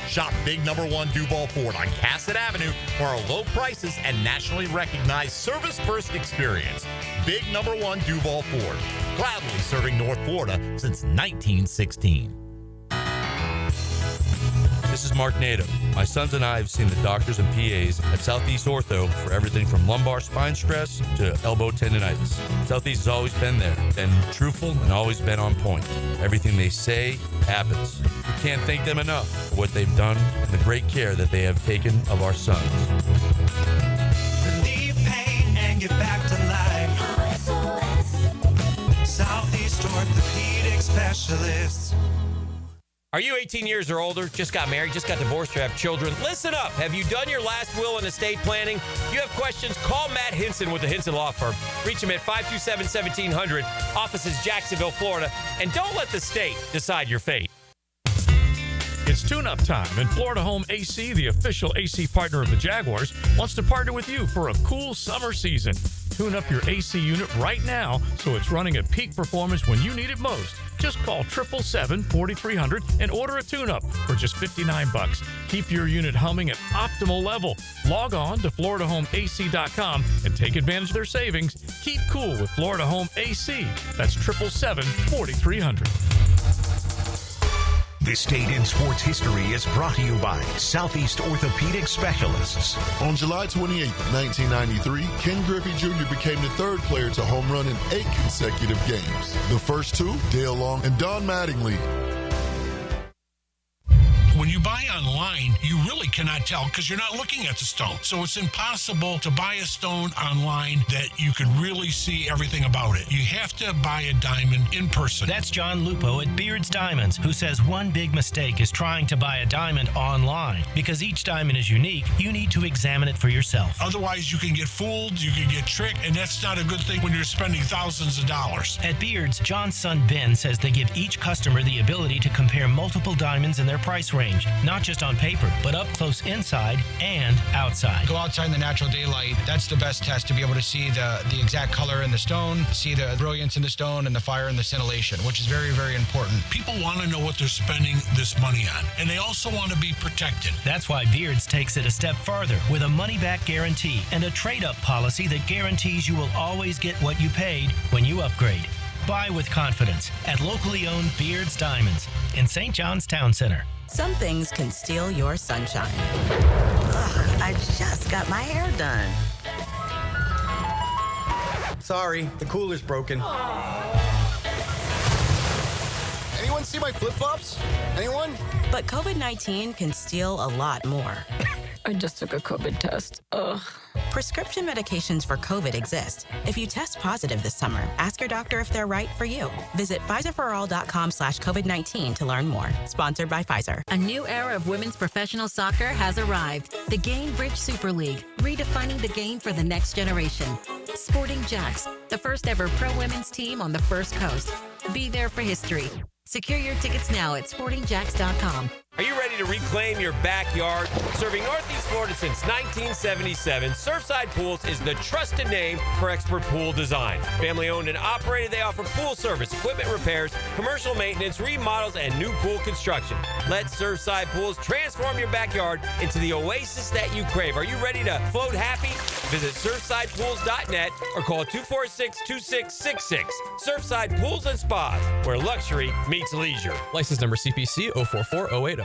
Shop Big number 1 Duval Ford on Cassett Avenue for our low prices and nationally recognized service-first experience. Big number 1 Duval Ford, proudly serving North Florida since 1916. This is Mark Nato. My sons and I have seen the doctors and PAs at Southeast Ortho for everything from lumbar spine stress to elbow tendonitis. Southeast has always been there, been truthful, and always been on point. Everything they say happens. We can't thank them enough for what they've done and the great care that they have taken of our sons. Relieve pain and get back to life. Southeast Orthopedic Specialists. Are you 18 years or older, just got married, just got divorced, or have children? Listen up. Have you done your last will and estate planning? If you have questions, call Matt Hinson with the Hinson Law Firm. Reach him at 527-1700. Office is Jacksonville, Florida. And don't let the state decide your fate. It's tune-up time, and Florida Home AC, the official AC partner of the Jaguars, wants to partner with you for a cool summer season. Tune up your AC unit right now so it's running at peak performance when you need it most. Just call 777-4300 and order a tune-up for just $59. Keep your unit humming at optimal level. Log on to FloridaHomeAC.com and take advantage of their savings. Keep cool with Florida Home AC. That's 777-4300. This date in sports history is brought to you by Southeast Orthopedic Specialists. On July 28, 1993, Ken Griffey Jr. became the third player to home run in 8 consecutive games. The first 2, Dale Long and Don Mattingly. When you buy online, you really cannot tell because you're not looking at the stone. So it's impossible to buy a stone online that you could really see everything about it. You have to buy a diamond in person. That's John Lupo at Beard's Diamonds, who says one big mistake is trying to buy a diamond online. Because each diamond is unique, you need to examine it for yourself. Otherwise, you can get fooled, you can get tricked, and that's not a good thing when you're spending thousands of dollars. At Beard's, John's son Ben says they give each customer the ability to compare multiple diamonds in their price range. Not just on paper, but up close inside and outside. Go outside in the natural daylight. That's the best test to be able to see the exact color in the stone, see the brilliance in the stone, and the fire and the scintillation, which is very, very important. People want to know what they're spending this money on, and they also want to be protected. That's why Beard's takes it a step further with a money-back guarantee and a trade-up policy that guarantees you will always get what you paid when you upgrade. Buy with confidence at locally owned Beard's Diamonds in St. John's Town Center. Some things can steal your sunshine. Ugh, I just got my hair done. Sorry, the cooler's broken. Anyone see my flip-flops? Anyone? But COVID-19 can steal a lot more. I just took a COVID test. Ugh. Prescription medications for COVID exist. If you test positive this summer, ask your doctor if they're right for you. Visit PfizerForAll.com/COVID-19 to learn more. Sponsored by Pfizer. A new era of women's professional soccer has arrived. The Gainbridge Super League, redefining the game for the next generation. Sporting Jacks, the first ever pro women's team on the First Coast. Be there for history. Secure your tickets now at sportingjacks.com. Are you ready to reclaim your backyard? Serving Northeast Florida since 1977, Surfside Pools is the trusted name for expert pool design. Family owned and operated, they offer pool service, equipment repairs, commercial maintenance, remodels, and new pool construction. Let Surfside Pools transform your backyard into the oasis that you crave. Are you ready to float happy? Visit surfsidepools.net or call 246-2666. Surfside Pools and Spas, where luxury meets leisure. License number CPC 044080.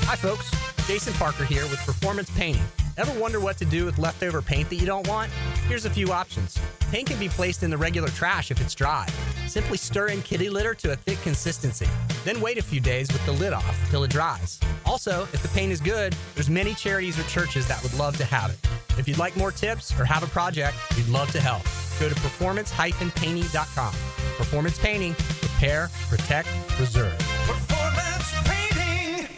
Hi, folks. Jason Parker here with Performance Painting. Ever wonder what to do with leftover paint that you don't want? Here's a few options. Paint can be placed in the regular trash if it's dry. Simply stir in kitty litter to a thick consistency. Then wait a few days with the lid off till it dries. Also, if the paint is good, there's many charities or churches that would love to have it. If you'd like more tips or have a project, we'd love to help. Go to performance-painting.com. Performance Painting. Repair, protect, preserve. Performance Painting.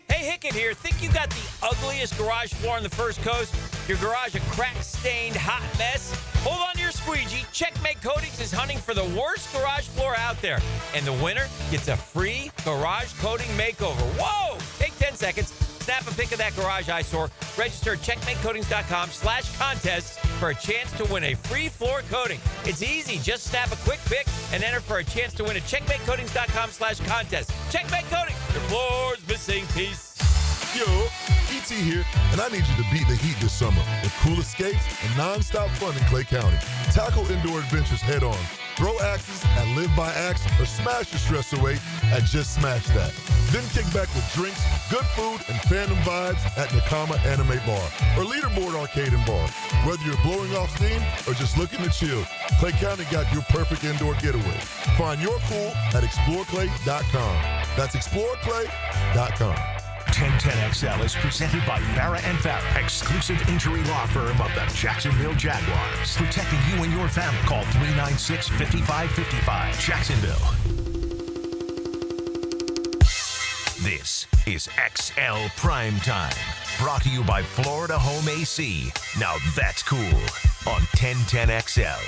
Hey, Hickett here. Think you got the ugliest garage floor on the First Coast? Your garage a crack-stained, hot mess? Hold on to your squeegee. Checkmate Coatings is hunting for the worst garage floor out there. And the winner gets a free garage coating makeover. Whoa! Take 10 seconds. Snap a pic of that garage eyesore. Register at checkmatecoatings.com/contests for a chance to win a free floor coating. It's easy. Just snap a quick pic and enter for a chance to win at checkmatecoatings.com/contest. Checkmate Coatings, your floor's missing piece. Yo, ET here, and I need you to beat the heat this summer with cool escapes and non-stop fun in Clay County. Tackle indoor adventures head on. Throw axes at Live by Axe or smash your stress away at Just Smash That. Then kick back with drinks, good food, and fandom vibes at Nakama Anime Bar or Leaderboard Arcade and Bar. Whether you're blowing off steam or just looking to chill, Clay County got your perfect indoor getaway. Find your cool at exploreclay.com. That's exploreclay.com. 1010XL is presented by Farah & Farah, exclusive injury law firm of the Jacksonville Jaguars. Protecting you and your family. Call 396-5555. Jacksonville. This is XL Primetime, brought to you by Florida Home AC. Now that's cool on 1010XL.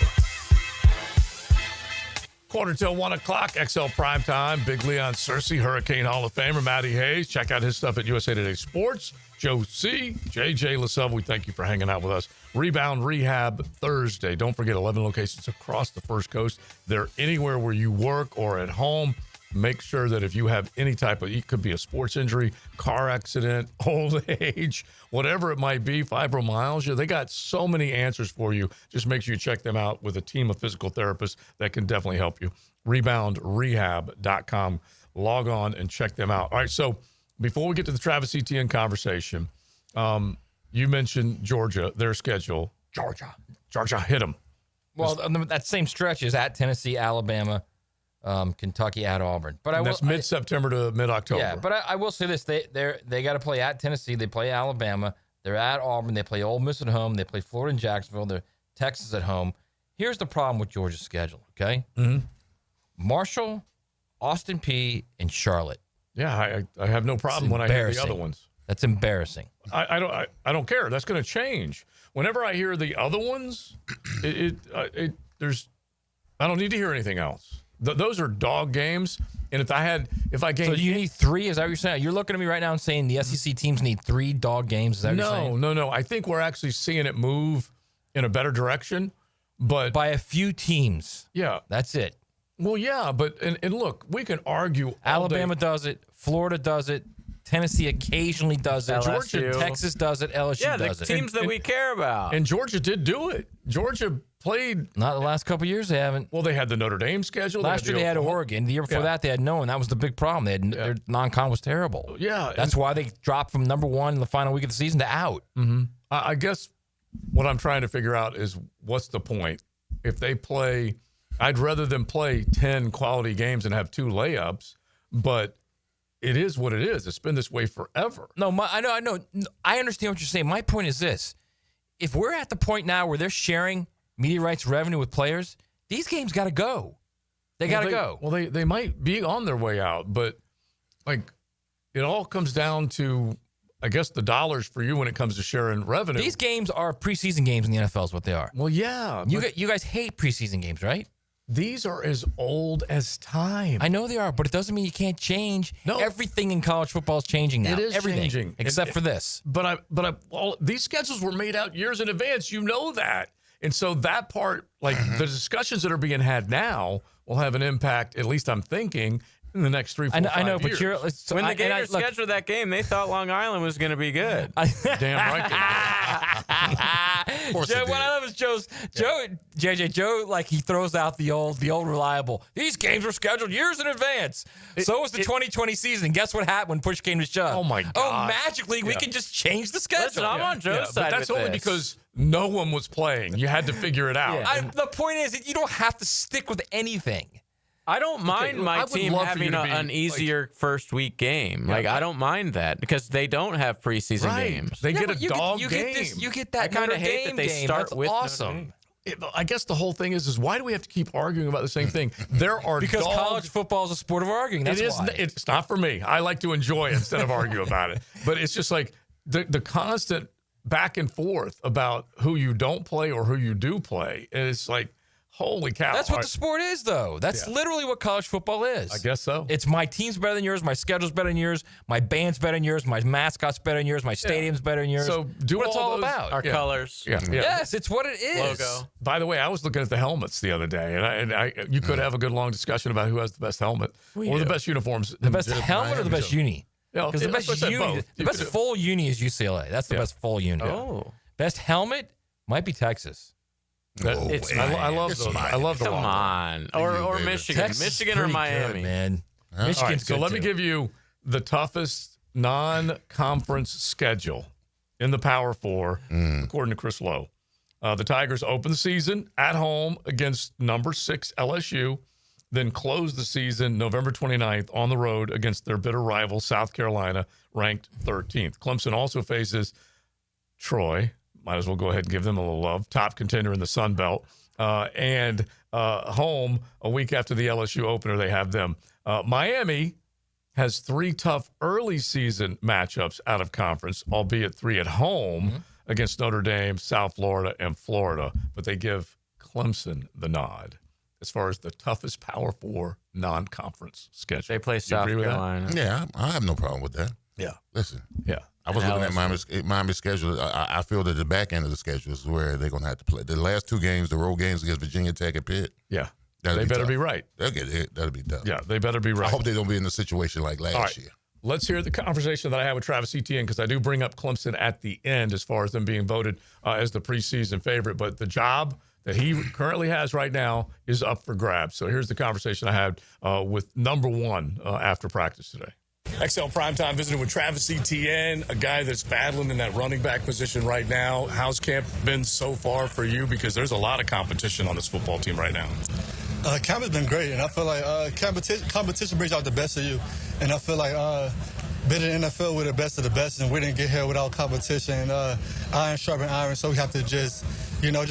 Quarter till 1 o'clock, XL Primetime. Big Leon Searcy, Hurricane Hall of Famer, Matty Hayes. Check out his stuff at USA Today Sports. Joe C., JJ LaSove, we thank you for hanging out with us. Rebound Rehab Thursday. Don't forget, 11 locations across the First Coast. They're anywhere where you work or at home. Make sure that if you have any type of, it could be a sports injury, car accident, old age, whatever it might be, fibromyalgia, they got so many answers for you. Just make sure you check them out with a team of physical therapists that can definitely help you. ReboundRehab.com. Log on and check them out. All right, so before we get to the Travis Etienne conversation, you mentioned Georgia, their schedule. Georgia, hit them. Well, that same stretch is at Tennessee, Alabama, Kentucky, at Auburn. But that's mid-September to mid-October. Yeah, but I will say this: they got to play at Tennessee. They play Alabama. They're at Auburn. They play Ole Miss at home. They play Florida and Jacksonville. They're Texas at home. Here's the problem with Georgia's schedule. Okay, Marshall, Austin Peay, and Charlotte. Yeah, I have no problem when I hear the other ones. That's embarrassing. I don't care. That's going to change. Whenever I hear the other ones, I don't need to hear anything else. Those are dog games, and if I gained, so you need 3? Is that what you're saying? You're looking at me right now and saying the SEC teams need 3 dog games. Is that what you're saying? No. I think we're actually seeing it move in a better direction, but by a few teams. Yeah, that's it. Well, yeah, but and look, we can argue. Alabama does it. Florida does it. Tennessee occasionally does it. LSU. Texas does it. LSU does it. Yeah, the teams that we care about. And Georgia did do it. Georgia played. Not the last couple of years, they haven't. Well, they had the Notre Dame schedule. Last year they had Oregon. The year before that, they had no one. That was the big problem. They had their non-con was terrible. Yeah, that's why they dropped from number 1 in the final week of the season to out. Mm-hmm. I guess what I'm trying to figure out is what's the point if they play. I'd rather them play 10 quality games and have 2 layups, but it is what it is. It's been this way forever. No, I know. I understand what you're saying. My point is this. If we're at the point now where they're sharing media rights revenue with players, these games got to go. They got to go. Well, they might be on their way out, but like it all comes down to, I guess, the dollars for you when it comes to sharing revenue. These games are preseason games in the NFL is what they are. Well, yeah. You guys hate preseason games, right? These are as old as time. I know they are, but it doesn't mean you can't change. No. Everything in college football is changing now. It is everything, changing. Except for this. But these schedules were made out years in advance. You know that. And so that part, like the discussions that are being had now will have an impact, at least I'm thinking, in the next 3, 4, 5 years. I know, but when the Gators scheduled that game, they thought Long Island was going to be good. Damn right they did. course Joe, what I love is Joe, like he throws out the old reliable. These games were scheduled years in advance. So was the 2020 season. Guess what happened when push came to shove? Oh my God! Oh, magically we can just change the schedule. Listen, I'm on Joe's side. But that's only because no one was playing. You had to figure it out. The point is that you don't have to stick with anything. I don't mind my team having an easier first week game. I don't mind that because they don't have preseason games. They get a dog game. You get that I kind Notre of hate Dame that they game. start That's with awesome. I guess the whole thing is why do we have to keep arguing about the same thing? There are because college football is a sport of arguing. That's why. It's not for me. I like to enjoy it instead of argue about it. But it's just like the constant back and forth about who you don't play or who you do play. And it's like, holy cow. That's what the sport is, though. That's literally what college football is. I guess so. It's my team's better than yours, my schedule's better than yours, my band's better than yours, my mascot's better than yours, my stadium's better than yours. So do what it's all about. Our colors. Yeah. Yes, it's what it is. Logo. By the way, I was looking at the helmets the other day, and you could have a good long discussion about who has the best helmet or the best uniforms. The best helmet or the best uni? Because the best uni, the best full uni is UCLA. That's the best full uni. Oh. Best helmet might be Texas. I love those. I love the Come on. Or Michigan. Texas Michigan or Miami. Good, man. Huh? Michigan's right, so good let me too. give you the toughest non-conference schedule in the Power Four, according to Chris Lowe. The Tigers open the season at home against number 6 LSU, then close the season November 29th on the road against their bitter rival, South Carolina, ranked 13th. Clemson also faces Troy. Might as well go ahead and give them a little love. Top contender in the Sun Belt. And home a week after the LSU opener, they have them. Miami has 3 tough early season matchups out of conference, albeit 3 at home against Notre Dame, South Florida, and Florida. But they give Clemson the nod as far as the toughest Power 4 non-conference schedule. They play South Carolina. Yeah, I have no problem with that. Yeah. Listen. Yeah. I was looking at Miami's schedule. I feel that the back end of the schedule is where they're going to have to play. The last 2 games, the road games against Virginia Tech and Pitt. Yeah. They better be right. They'll get hit. That'll be tough. Yeah, they better be right. I hope they don't be in a situation like last year. Let's hear the conversation that I had with Travis Etienne because I do bring up Clemson at the end as far as them being voted as the preseason favorite. But the job that he currently has right now is up for grabs. So here's the conversation I had with number 1 after practice today. XL Primetime visiting with Travis Etienne, a guy that's battling in that running back position right now. How's camp been so far for you? Because there's a lot of competition on this football team right now. Camp has been great, and I feel like competition brings out the best of you. And I feel like been in the NFL with the best of the best, and we didn't get here without competition. Iron sharpen iron, so we have to just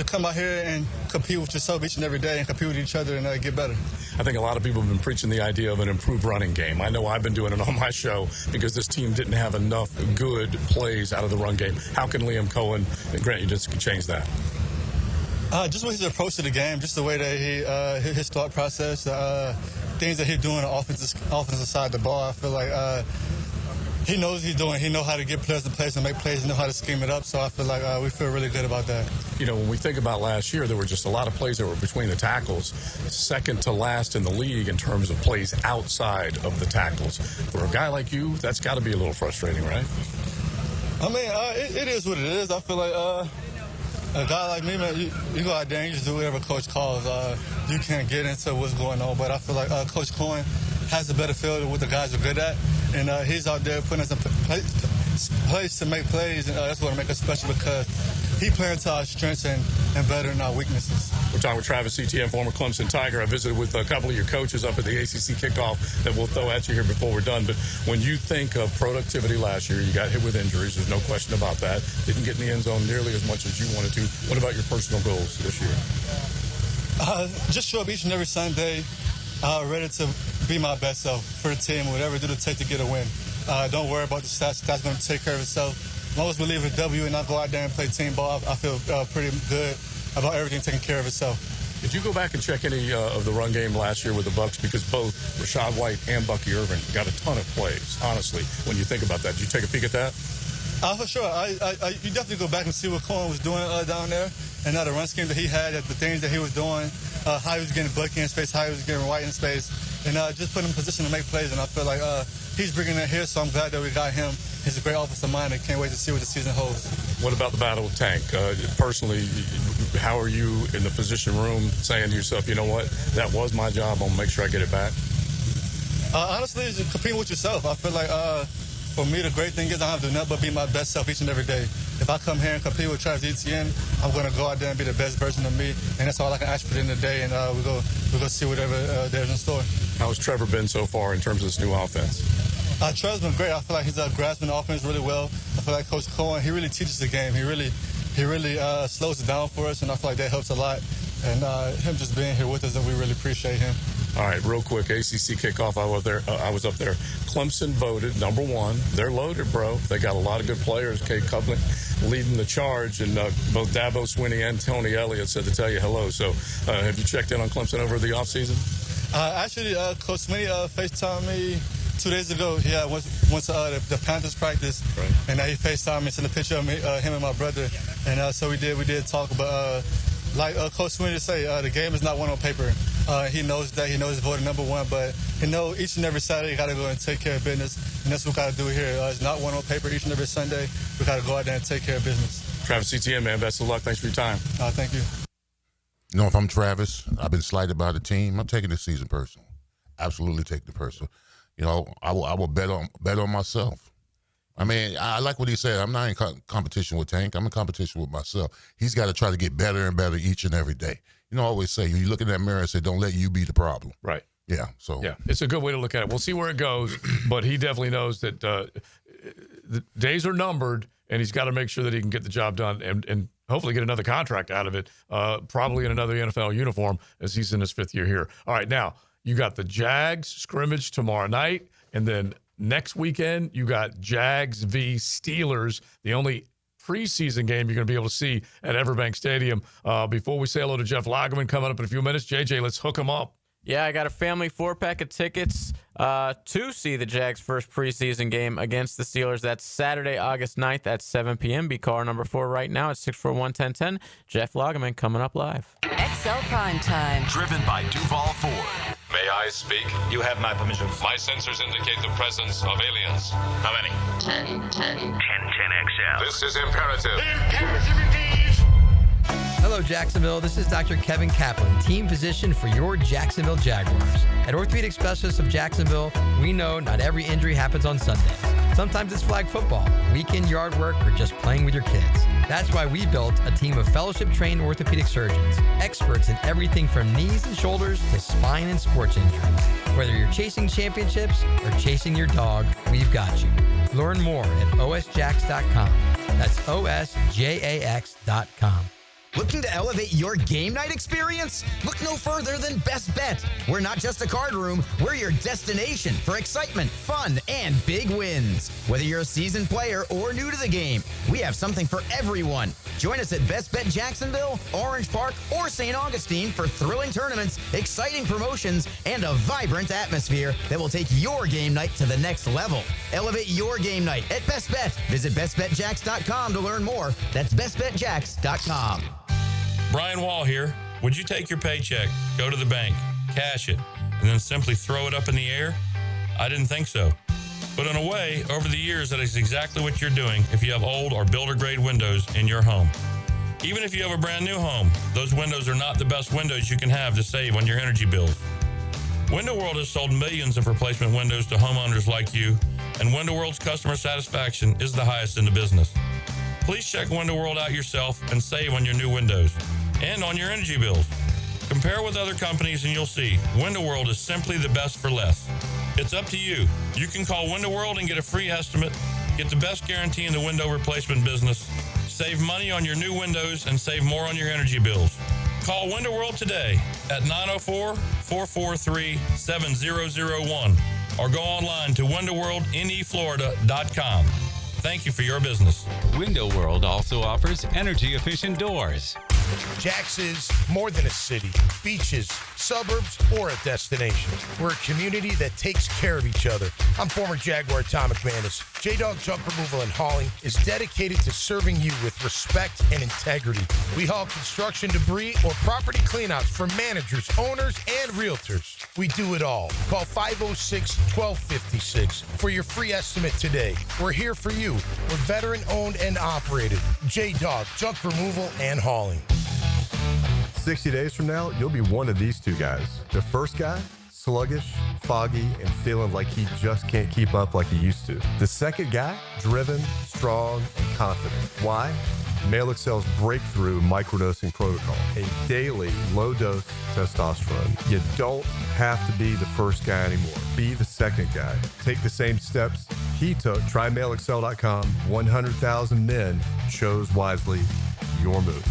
come out here and compete with yourself each and every day and compete with each other and get better. I think a lot of people have been preaching the idea of an improved running game. I know I've been doing it on my show because this team didn't have enough good plays out of the run game. How can Liam Cohen and Grant, you just change that? Just with his approach to the game, just the way that his thought process, things that he's doing on the offensive side of the ball. I feel like he knows what he's doing. He knows how to get players in place and make plays. He knows how to scheme it up. So I feel like we feel really good about that. You know, when we think about last year, there were just a lot of plays that were between the tackles, second to last in the league in terms of plays outside of the tackles. For a guy like you, that's got to be a little frustrating, right? I mean, it is what it is. I feel like a guy like me, man, you go out there and you just do whatever coach calls. You can't get into what's going on, but I feel like Coach Cohen has a better feel of what the guys are good at, and he's out there putting us in place to make plays, and that's what makes us special because he playing to our strengths and better than our weaknesses. We're talking with Travis Etienne, former Clemson Tiger. I visited with a couple of your coaches up at the ACC kickoff that we'll throw at you here before we're done. But when you think of productivity last year, you got hit with injuries. There's no question about that. Didn't get in the end zone nearly as much as you wanted to. What about your personal goals this year? Just show up each and every Sunday, ready to be my best self for the team, whatever it takes to get a win. Don't worry about the stats. That's going to take care of itself. As long as we leave a W and not go out there and play team ball, I feel pretty good about everything taking care of itself. Did you go back and check any of the run game last year with the Bucs? Because both Rashad White and Bucky Irvin got a ton of plays, honestly, when you think about that. Did you take a peek at that? For sure. You definitely go back and see what Cohen was doing down there and the run scheme that he had, the things that he was doing, how he was getting Bucky in space, how he was getting White in space, and just put him in position to make plays. And I feel like he's bringing it here, so I'm glad that we got him he's a great offensive mind, and can't wait to see what the season holds. What about the battle with Tank? Personally, how are you in the position room saying to yourself, you know what, that was my job, I'm going to make sure I get it back? Honestly, just competing with yourself. I feel like for me, the great thing is I don't have to do nothing but be my best self each and every day. If I come here and compete with Travis Etienne, I'm going to go out there and be the best version of me, and that's all I can ask for at the end of the day, and we're going to see whatever there's in store. How has Trevor been so far in terms of this new offense? Trevor's been great. I feel like he's grasping the offense really well. I feel like Coach Cohen, he really teaches the game. He really slows it down for us, and I feel like that helps a lot. And him just being here with us, and we really appreciate him. All right, real quick, ACC kickoff. I was up there. Clemson voted #1. They're loaded, bro. They got a lot of good players. Kate Coupling leading the charge, and both Dabo Swinney and Tony Elliott said to tell you hello. So have you checked in on Clemson over the offseason? Actually, Coach Swinney FaceTimed me 2 days ago. Yeah, once the Panthers practice, right. And he FaceTimed me, sent a picture of me, him and my brother, and so we did talk. But like Coach Swinney say, the game is not won on paper. He knows that. He knows he's voted #1, but he knows each and every Saturday you got to go and take care of business, and that's what we got to do here. It's not won on paper. Each and every Sunday we got to go out there and take care of business. Travis Etienne, man, best of luck. Thanks for your time. Thank you. You know, if I'm Travis, I've been slighted by the team. I'm taking this season personal. Absolutely take the personal. You know, I will bet on myself. I mean, I like what he said. I'm not in competition with Tank. I'm in competition with myself. He's got to try to get better and better each and every day. You know, I always say, you look in that mirror and say, don't let you be the problem. Right. Yeah. So yeah, it's a good way to look at it. We'll see where it goes, but he definitely knows that the days are numbered, and he's got to make sure that he can get the job done and hopefully get another contract out of it, probably in another NFL uniform as he's in his 5th year here. All right, now you got the Jags scrimmage tomorrow night, and then next weekend you got Jags v. Steelers, the only preseason game you're going to be able to see at Everbank Stadium. Before we say hello to Jeff Lageman coming up in a few minutes, JJ, let's hook him up. Yeah, I got a family 4-pack of tickets to see the Jags' first preseason game against the Steelers. That's Saturday, August 9th at 7 p.m. Be caller number 4 right now at 641-1010. Jeff Lageman coming up live. XL Primetime. Driven by Duval Ford. May I speak? You have my permission. My sensors indicate the presence of aliens. How many? 10 XL. This is imperative. Imperative indeed. Hello, Jacksonville. This is Dr. Kevin Kaplan, team physician for your Jacksonville Jaguars. At Orthopedic Specialists of Jacksonville, we know not every injury happens on Sundays. Sometimes it's flag football, weekend yard work, or just playing with your kids. That's why we built a team of fellowship-trained orthopedic surgeons, experts in everything from knees and shoulders to spine and sports injuries. Whether you're chasing championships or chasing your dog, we've got you. Learn more at osjax.com. That's osjax.com. Looking to elevate your game night experience? Look no further than Best Bet. We're not just a card room, we're your destination for excitement, fun, and big wins. Whether you're a seasoned player or new to the game, we have something for everyone. Join us at Best Bet Jacksonville, Orange Park, or St. Augustine for thrilling tournaments, exciting promotions, and a vibrant atmosphere that will take your game night to the next level. Elevate your game night at Best Bet. Visit bestbetjax.com to learn more. That's bestbetjax.com. Brian Wall here. Would you take your paycheck, go to the bank, cash it, and then simply throw it up in the air? I didn't think so. But in a way, over the years, that is exactly what you're doing if you have old or builder-grade windows in your home. Even if you have a brand new home, those windows are not the best windows you can have to save on your energy bills. Window World has sold millions of replacement windows to homeowners like you, and Window World's customer satisfaction is the highest in the business. Please check Window World out yourself and save on your new windows and on your energy bills. Compare with other companies and you'll see Window World is simply the best for less. It's up to you. You can call Window World and get a free estimate, get the best guarantee in the window replacement business, save money on your new windows, and save more on your energy bills. Call Window World today at 904-443-7001 or go online to windowworldneflorida.com. Thank you for your business. Window World also offers energy-efficient doors, Jax is more than a city, beaches, suburbs, or a destination. We're a community that takes care of each other. I'm former Jaguar Tom McManus. J-Dog Junk Removal and Hauling is dedicated to serving you with respect and integrity. We haul construction debris or property cleanouts for managers, owners, and realtors. We do it all. Call 506-1256 for your free estimate today. We're here for you. We're veteran-owned and operated. J-Dog Junk Removal and Hauling. 60 days from now, you'll be one of these two guys. The first guy, sluggish, foggy, and feeling like he just can't keep up like he used to. The second guy, driven, strong, and confident. Why? Male Excel's breakthrough microdosing protocol, a daily low-dose testosterone. You don't have to be the first guy anymore. Be the second guy. Take the same steps he took. Try MaleExcel.com. 100,000 men chose wisely. Your move.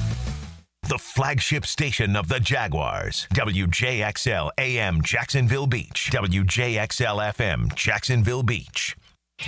The flagship station of the Jaguars. WJXL AM Jacksonville Beach. WJXL FM Jacksonville Beach.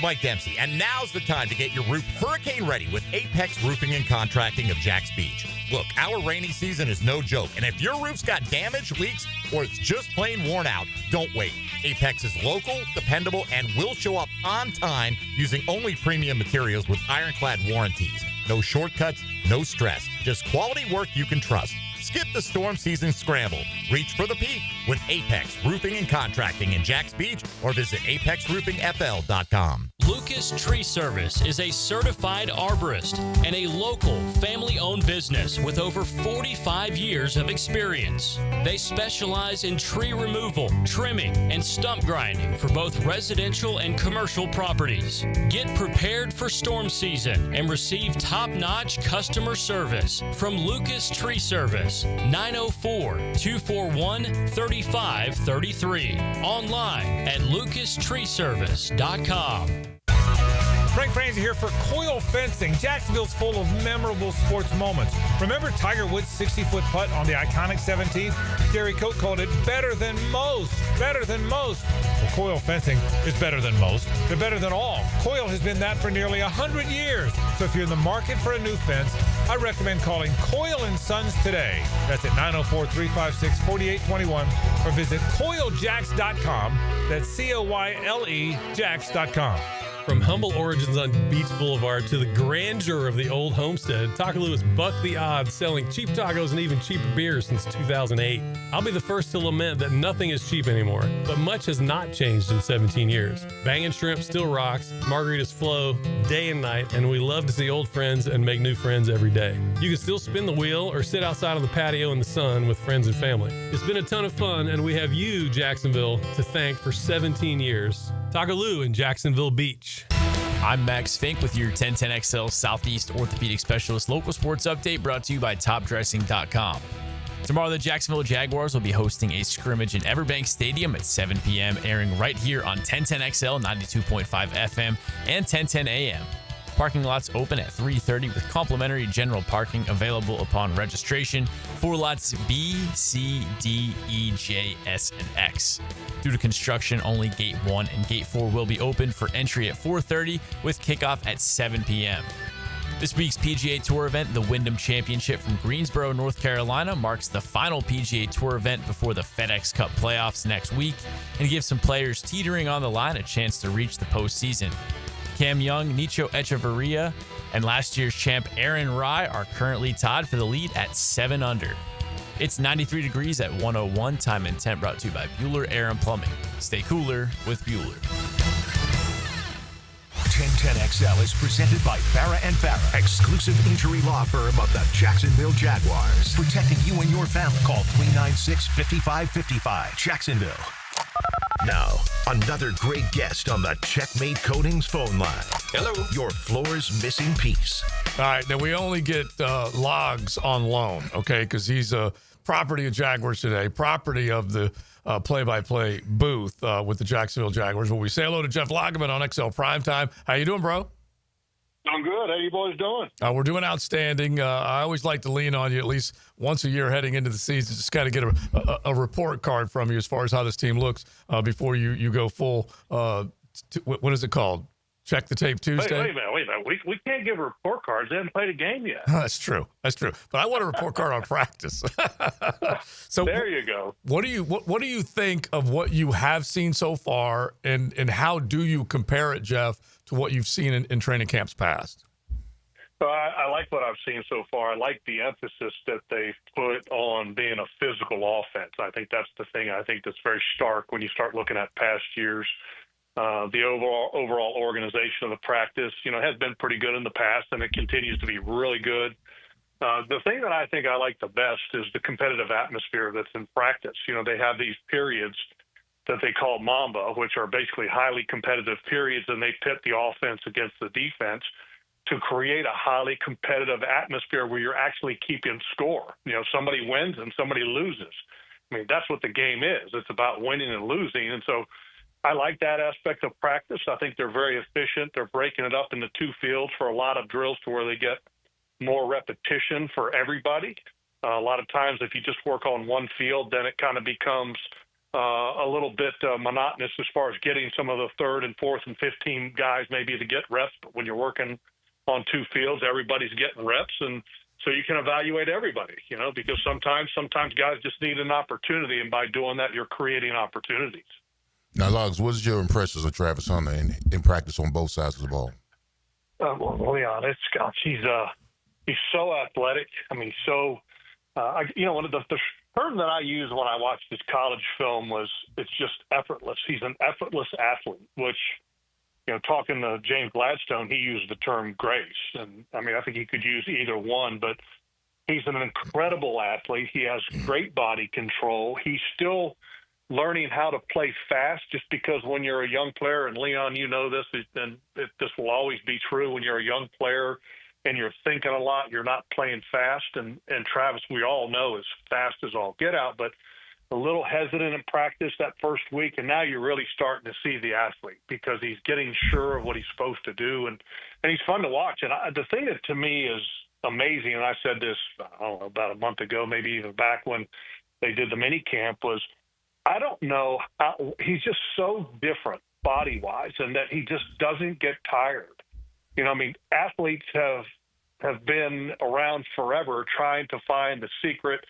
Mike Dempsey, and now's the time to get your roof hurricane ready with Apex Roofing and Contracting of Jacks Beach. Look, our rainy season is no joke, and if your roof's got damage, leaks, or it's just plain worn out, don't wait. Apex is local, dependable, and will show up on time using only premium materials with ironclad warranties. No shortcuts, no stress, just quality work you can trust. Skip the storm season scramble. Reach for the peak with Apex Roofing and Contracting in Jacks Beach or visit apexroofingfl.com. Lucas Tree Service is a certified arborist and a local family-owned business with over 45 years of experience. They specialize in tree removal, trimming, and stump grinding for both residential and commercial properties. Get prepared for storm season and receive top-notch customer service from Lucas Tree Service, 904-241-3533. Online at lucastreeservice.com. Frank Franzi here for Coil Fencing. Jacksonville's full of memorable sports moments. Remember Tiger Woods' 60-foot putt on the iconic 17th? Gary Coate called it better than most. Better than most. Well, Coil Fencing is better than most. They're better than all. Coil has been that for nearly 100 years. So if you're in the market for a new fence, I recommend calling Coyle & Sons today. That's at 904-356-4821 or visit coiljacks.com. That's C-O-Y-L-E Jacks.com. From humble origins on Beach Boulevard to the grandeur of the old homestead, Takaloo has bucked the odds, selling cheap tacos and even cheaper beers since 2008. I'll be the first to lament that nothing is cheap anymore, but much has not changed in 17 years. Bangin' Shrimp still rocks, margaritas flow day and night, and we love to see old friends and make new friends every day. You can still spin the wheel or sit outside on the patio in the sun with friends and family. It's been a ton of fun, and we have you, Jacksonville, to thank for 17 years. Takaloo in Jacksonville Beach. I'm Max Fink with your 1010XL Southeast Orthopedic Specialist local sports update brought to you by TopDressing.com. Tomorrow, the Jacksonville Jaguars will be hosting a scrimmage in Everbank Stadium at 7 p.m., airing right here on 1010XL 92.5 FM and 1010 AM. Parking lots open at 3:30 with complimentary general parking available upon registration for lots B, C, D, E, J, S, and X. Due to construction, only Gate 1 and Gate 4 will be open for entry at 4:30 with kickoff at 7 p.m. This week's PGA Tour event, the Wyndham Championship from Greensboro, North Carolina, marks the final PGA Tour event before the FedEx Cup playoffs next week and gives some players teetering on the line a chance to reach the postseason. Cam Young, Nicho Echeverria, and last year's champ Aaron Rai are currently tied for the lead at 7 under. It's 93 degrees at 101. Time and temp brought to you by Bueller Air and Plumbing. Stay cooler with Bueller. 1010XL is presented by Farah & Farah, exclusive injury law firm of the Jacksonville Jaguars. Protecting you and your family. Call 396-5555. Jacksonville. Now, another great guest on the Checkmate Coatings phone line. Hello. Your floor's missing piece. All right, now we only get Logs on loan, okay, because he's a property of Jaguars today, property of the play-by-play booth with the Jacksonville Jaguars. Well, we say hello to Jeff Lageman on XL Primetime. How you doing, bro? I'm good. How you boys doing? We're doing outstanding. I always like to lean on you at leleast once a year heading into the season. Just got to get a report card from you as far as how this team looks before you go full. What is it called? Check the tape Tuesday. Wait a minute. We can't give report cards. They haven't played a game yet. That's true. But I want a report card on practice. So there you go. What do you think of what you have seen so far, and how do you compare it, Jeff, to what you've seen in training camps past? So I like what I've seen so far. I like the emphasis that they've put on being a physical offense. I think that's the thing I think that's very stark when you start looking at past years. The overall organization of the practice, has been pretty good in the past, and it continues to be really good. The thing that I think I like the best is the competitive atmosphere that's in practice. They have these periods that they call Mamba, which are basically highly competitive periods, and they pit the offense against the defense to create a highly competitive atmosphere where you're actually keeping score. Somebody wins and somebody loses. I mean, that's what the game is. It's about winning and losing. And so I like that aspect of practice. I think they're very efficient. They're breaking it up into two fields for a lot of drills to where they get more repetition for everybody. A lot of times if you just work on one field, then it kind of becomes a little bit monotonous as far as getting some of the third and fourth and 15 guys maybe to get reps. But when you're working on two fields, everybody's getting reps, and so you can evaluate everybody, because sometimes guys just need an opportunity, and by doing that, you're creating opportunities. Now, Logs, what is your impressions of Travis Hunter in practice on both sides of the ball? Well, Leon, he's so athletic. I mean, one of the term that I use when I watched his college film was it's just effortless. He's an effortless athlete, which, talking to James Gladstone, he used the term grace. And I mean, I think he could use either one, but he's an incredible athlete. He has great body control. He's still learning how to play fast, just because when you're a young player, and Leon, you know this, and this will always be true, when you're a young player and you're thinking a lot, you're not playing fast. And Travis, we all know, is fast as all get out, but a little hesitant in practice that first week, and now you're really starting to see the athlete because he's getting sure of what he's supposed to do, and he's fun to watch. And the thing that to me is amazing, and I said this, I don't know, about a month ago, maybe even back when they did the mini camp, was I don't know how he's just so different body-wise, and that he just doesn't get tired. Athletes have been around forever trying to find the secret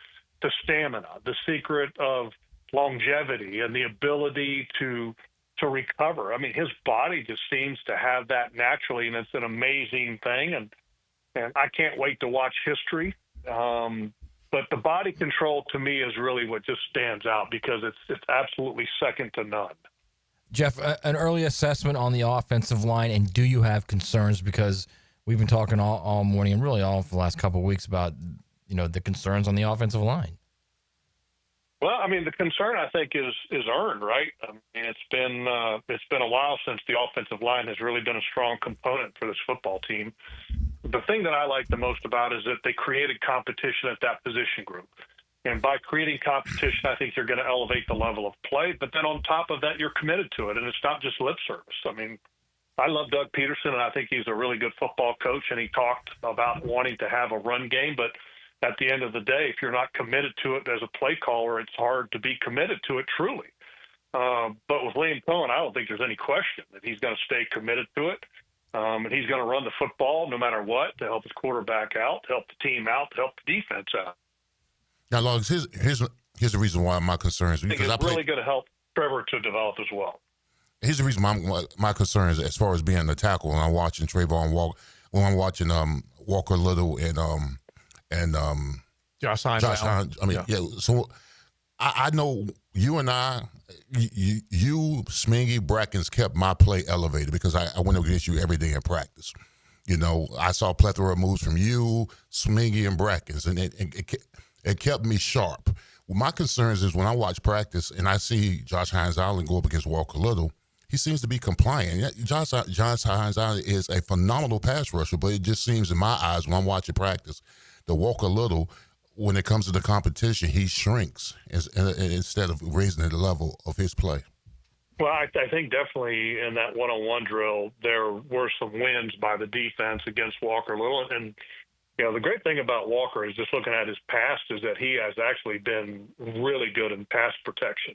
to stamina, the secret of longevity, and the ability to recover. I mean, his body just seems to have that naturally, and it's an amazing thing. And I can't wait to watch history. But the body control to me is really what just stands out, because it's absolutely second to none. Jeff, an early assessment on the offensive line, and do you have concerns? Because we've been talking all morning and really all for the last couple of weeks about the concerns on the offensive line. Well, I mean, the concern I think is earned, right? I mean, it's been a while since the offensive line has really been a strong component for this football team. The thing that I like the most about it is that they created competition at that position group. And by creating competition, I think you're going to elevate the level of play. But then on top of that, you're committed to it. And it's not just lip service. I mean, I love Doug Peterson, and I think he's a really good football coach. And he talked about wanting to have a run game. But at the end of the day, if you're not committed to it as a play caller, it's hard to be committed to it truly. But with Liam Cohen, I don't think there's any question that he's going to stay committed to it. And he's going to run the football no matter what to help his quarterback out, to help the team out, to help the defense out. Now, Logs, here's the reason why my concern is because it's really going to help Trevor to develop as well. Here's the reason my concern is as far as being the tackle. When I'm watching Trayvon Walker, when I'm watching Walker Little and Josh Hines. So I know you and you, Smingy, Brackens kept my play elevated because I went against you every day in practice. I saw a plethora of moves from you, Smingy, and Brackens, and it kept me sharp. Well, my concerns is when I watch practice and I see Josh Hines Allen go up against Walker Little, he seems to be compliant. Josh Hines Allen is a phenomenal pass rusher, but it just seems in my eyes when I'm watching practice that Walker Little, when it comes to the competition, he shrinks instead of raising the level of his play. Well, I think definitely in that one-on-one drill, there were some wins by the defense against Walker Little. And, the great thing about Walker is just looking at his past is that he has actually been really good in pass protection.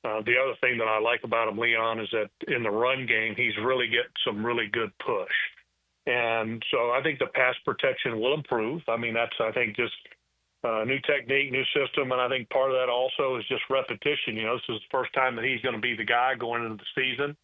The other thing that I like about him, Leon, is that in the run game, he's really getting some really good push. And so I think the pass protection will improve. I mean, that's, I think, just new technique, new system. And I think part of that also is just repetition. You know, this is the first time that he's going to be the guy going into the season.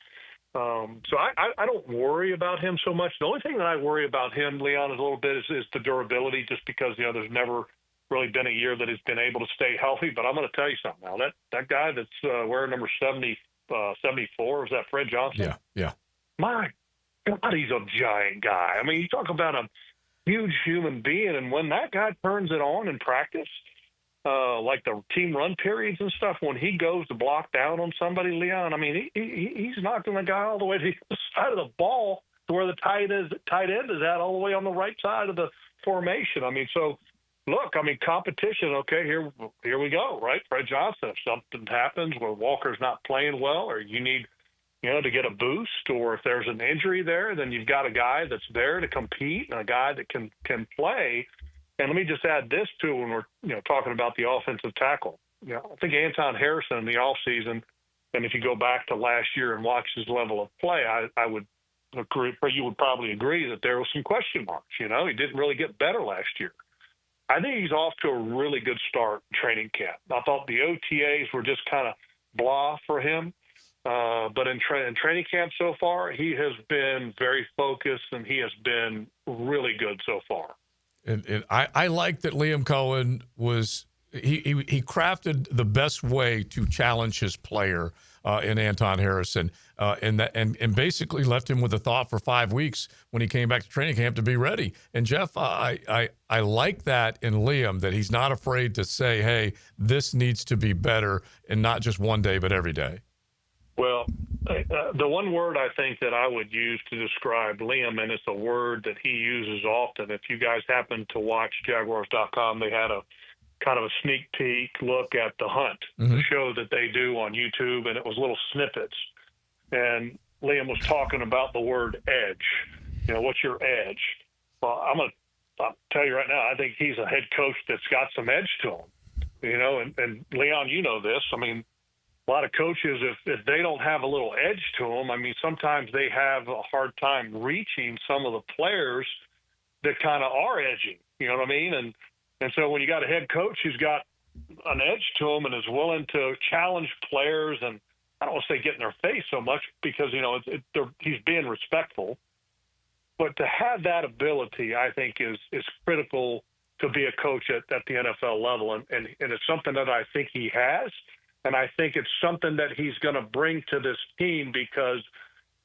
So I don't worry about him so much. The only thing that I worry about him, Leon, is a little bit is the durability, just because, you know, there's never really been a year that he's been able to stay healthy. But I'm going to tell you something now. That guy that's wearing number 74, is that Fred Johnson? Yeah. My God, he's a giant guy. I mean, you talk about a huge human being, and when that guy turns it on in practice, like the team run periods and stuff, when he goes to block down on somebody, Leon, I mean, he's knocking the guy all the way to the side of the ball to where the tight end is at, all the way on the right side of the formation. I mean, so look, I mean, competition. Okay, here we go, right? Fred Johnson. If something happens where Walker's not playing well, or you need, you know, to get a boost, or if there's an injury there, then you've got a guy that's there to compete and a guy that can play. And let me just add this too, when we're, you know, talking about the offensive tackle. You know, I think Anton Harrison in the offseason, and if you go back to last year and watch his level of play, I would agree, or you would probably agree, that there was some question marks. You know, he didn't really get better last year. I think he's off to a really good start in training camp. I thought the OTAs were just kind of blah for him. But in training camp so far, he has been very focused, and he has been really good so far. And I like that Liam Cohen was he crafted the best way to challenge his player in Anton Harrison, and basically left him with a thought for 5 weeks when he came back to training camp to be ready. And Jeff, I like that in Liam, that he's not afraid to say, hey, this needs to be better, and not just one day, but every day. Well, the one word I think that I would use to describe Liam, and it's a word that he uses often. If you guys happen to watch Jaguars.com, they had a kind of a sneak peek look at The Hunt, the show that they do on YouTube, and it was little snippets. And Liam was talking about the word edge. You know, what's your edge? Well, I'll tell you right now, I think he's a head coach that's got some edge to him. You know, and Leon, you know this. I mean, a lot of coaches, if they don't have a little edge to them, I mean, sometimes they have a hard time reaching some of the players that kind of are edging. You know what I mean? And so when you got a head coach who's got an edge to him and is willing to challenge players, and I don't want to say get in their face so much, because, you know, he's being respectful, but to have that ability, I think, is critical to be a coach at the NFL level. And it's something that I think he has. And I think it's something that he's going to bring to this team, because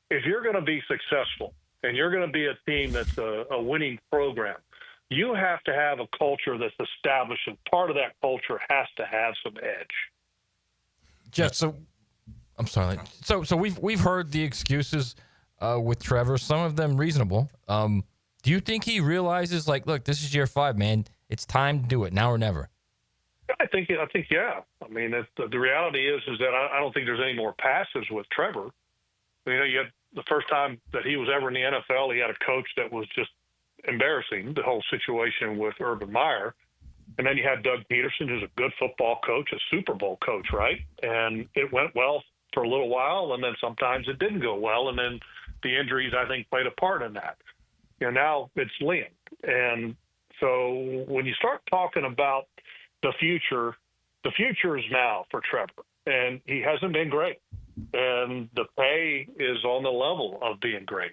if you're going to be successful and you're going to be a team that's a winning program, you have to have a culture that's established, and part of that culture has to have some edge. Jeff, so I'm sorry. So we've heard the excuses with Trevor, some of them reasonable. Do you think he realizes, like, look, this is year 5, man. It's time to do it, now or never? I think, yeah. I mean, the reality is that I don't think there's any more passes with Trevor. You know, you had the first time that he was ever in the NFL, he had a coach that was just embarrassing, the whole situation with Urban Meyer. And then you had Doug Peterson, who's a good football coach, a Super Bowl coach, right? And it went well for a little while, and then sometimes it didn't go well, and then the injuries, I think, played a part in that. You know, now it's Liam. And so when you start talking about the future is now for Trevor, and he hasn't been great, and the pay is on the level of being great.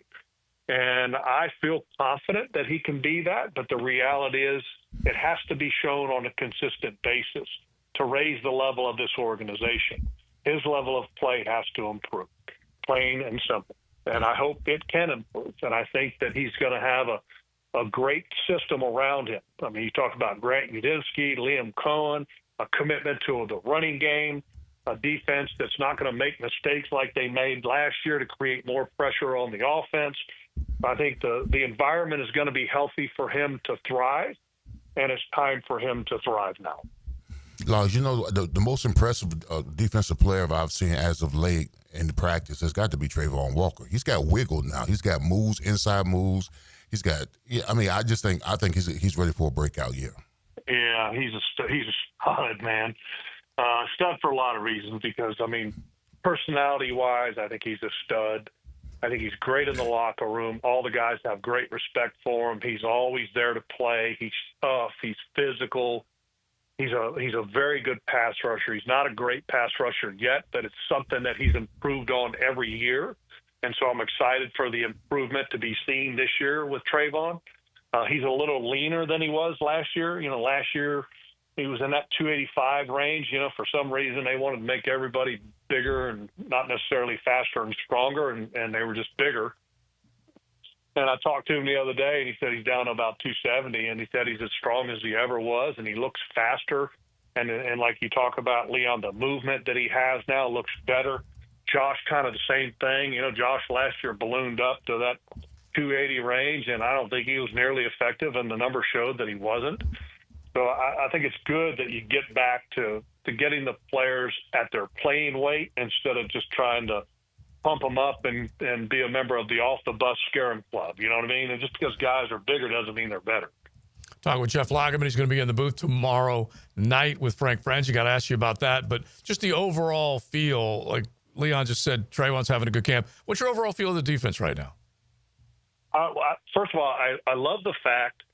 And I feel confident that he can be that, but the reality is it has to be shown on a consistent basis to raise the level of this organization. His level of play has to improve, plain and simple. And I hope it can improve. And I think that he's going to have a great system around him. I mean, you talk about Grant Udinski, Liam Cohen, a commitment to the running game, a defense that's not going to make mistakes like they made last year to create more pressure on the offense. I think the environment is going to be healthy for him to thrive, and it's time for him to thrive now. Lars, you know, the most impressive defensive player I've seen as of late in the practice has got to be Trayvon Walker. He's got wiggle now. He's got moves, inside moves. He's got. Yeah, I mean, I think he's ready for a breakout year. Yeah, he's a stud, man. Stud for a lot of reasons because, I mean, personality-wise, I think he's a stud. I think he's great in the locker room. All the guys have great respect for him. He's always there to play. He's tough. He's physical. He's a very good pass rusher. He's not a great pass rusher yet, but it's something that he's improved on every year. And so I'm excited for the improvement to be seen this year with Trayvon. He's a little leaner than he was last year. Last year he was in that 285 range. For some reason they wanted to make everybody bigger and not necessarily faster and stronger, and they were just bigger. And I talked to him the other day, and he said he's down to about 270, and he said he's as strong as he ever was, and he looks faster. And like you talk about, Leon, the movement that he has now looks better. Josh, kind of the same thing. Josh last year ballooned up to that 280 range, and I don't think he was nearly effective, and the numbers showed that he wasn't. So I think it's good that you get back to getting the players at their playing weight instead of just trying to pump them up and be a member of the off-the-bus scaring club. You know what I mean? And just because guys are bigger doesn't mean they're better. Talking with Jeff Lageman. He's going to be in the booth tomorrow night with Frank French. I got to ask you about that. But just the overall feel, like Leon just said, Trayvon's having a good camp. What's your overall feel of the defense right now? First of all, I love the fact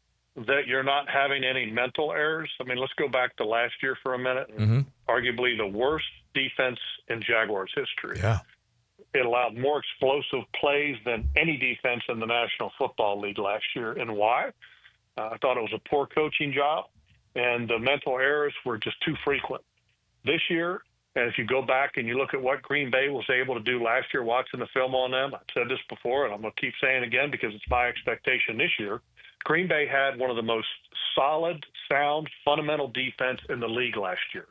that you're not having any mental errors. I mean, let's go back to last year for a minute. Mm-hmm. Arguably the worst defense in Jaguars history. Yeah. It allowed more explosive plays than any defense in the National Football League last year. And why? I thought it was a poor coaching job, and the mental errors were just too frequent. This year, and if you go back and you look at what Green Bay was able to do last year, watching the film on them, I've said this before, and I'm going to keep saying it again because it's my expectation this year. Green Bay had one of the most solid, sound, fundamental defense in the league last year.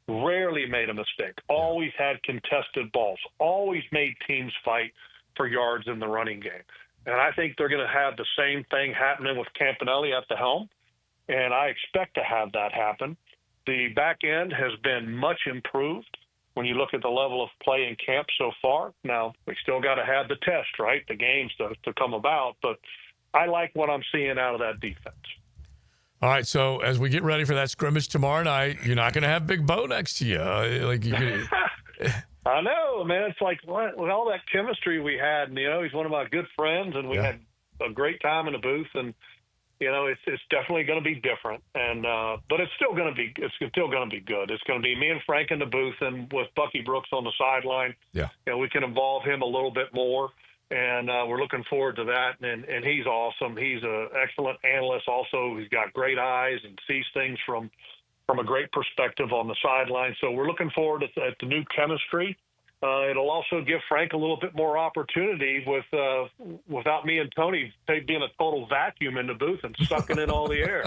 Rarely made a mistake. Always had contested balls. Always made teams fight for yards in the running game. And I think they're going to have the same thing happening with Campanelli at the helm. And I expect to have that happen. The back end has been much improved when you look at the level of play in camp so far. Now, we still got to have the test, right? The games to come about. But I like what I'm seeing out of that defense. All right, so as we get ready for that scrimmage tomorrow night, you're not going to have Big Bo next to you. I know, man. It's like with all that chemistry we had, and he's one of my good friends, and we had a great time in the booth, and it's definitely going to be different, and but it's still going to be good. It's going to be me and Frank in the booth, and with Bucky Brooks on the sideline. Yeah, we can involve him a little bit more. And we're looking forward to that. And he's awesome. He's an excellent analyst. Also, he's got great eyes and sees things from a great perspective on the sideline. So we're looking forward to the new chemistry. It'll also give Frank a little bit more opportunity without me and Tony being a total vacuum in the booth and sucking in all the air.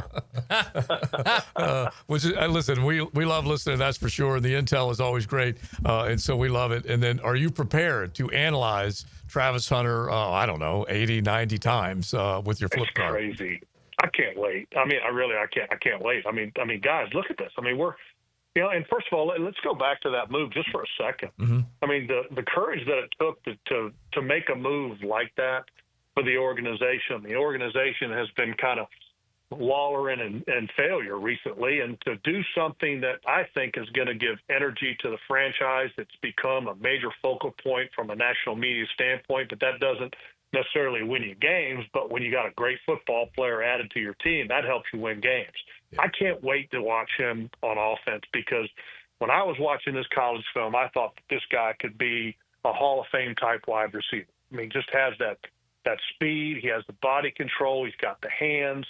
Listen, we love listening, that's for sure. The intel is always great, and so we love it. And then are you prepared to analyze Travis Hunter, 80, 90 times with your flip card? Crazy. I can't wait. I mean, I can't wait. I mean, guys, look at this. I mean, and first of all, let's go back to that move just for a second. Mm-hmm. I mean, the courage that it took to make a move like that for the organization. The organization has been kind of wallowing in failure recently, and to do something that I think is going to give energy to the franchise that's become a major focal point from a national media standpoint, but that doesn't necessarily win you games. But when you got a great football player added to your team, that helps you win games. I can't wait to watch him on offense, because when I was watching this college film, I thought that this guy could be a Hall of Fame type wide receiver. I mean, just has that speed. He has the body control. He's got the hands.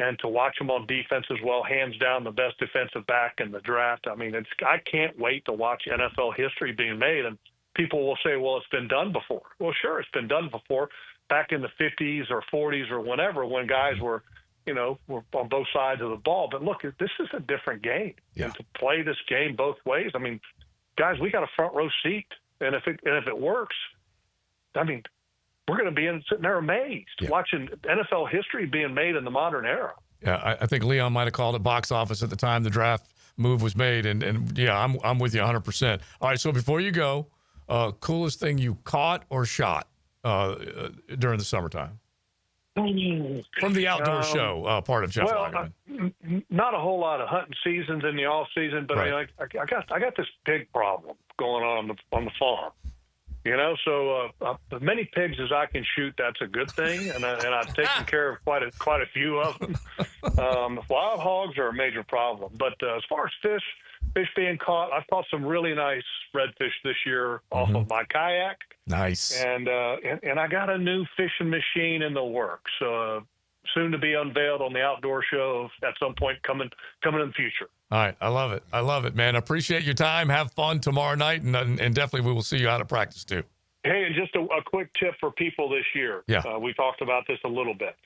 And to watch him on defense as well, hands down the best defensive back in the draft. I mean, I can't wait to watch NFL history being made. And people will say, well, it's been done before. Well, sure, it's been done before back in the 50s or 40s or whenever, when guys were on both sides of the ball. But look, this is a different game. Yeah. And to play this game both ways, I mean, guys, we got a front row seat. And if it works, I mean, we're going to be sitting there amazed watching NFL history being made in the modern era. Yeah, I think Leon might have called it box office at the time the draft move was made, and yeah, I'm with you 100%. All right, so before you go, coolest thing you caught or shot during the summertime? From the outdoor show, part of Jeff Lageman. Not a whole lot of hunting seasons in the off season, but Right. I got this pig problem going on the farm. So as many pigs as I can shoot, that's a good thing, and I've taken care of quite a few of them. Wild hogs are a major problem, but as far as fish being caught, I've caught some really nice redfish this year off of my kayak. Nice. And I got a new fishing machine in the works, soon to be unveiled on the outdoor show at some point coming in the future. All right. I love it, man. Appreciate your time. Have fun tomorrow night, and definitely we will see you out of practice too. Hey, and just a quick tip for people this year. Yeah. We talked about this a little bit.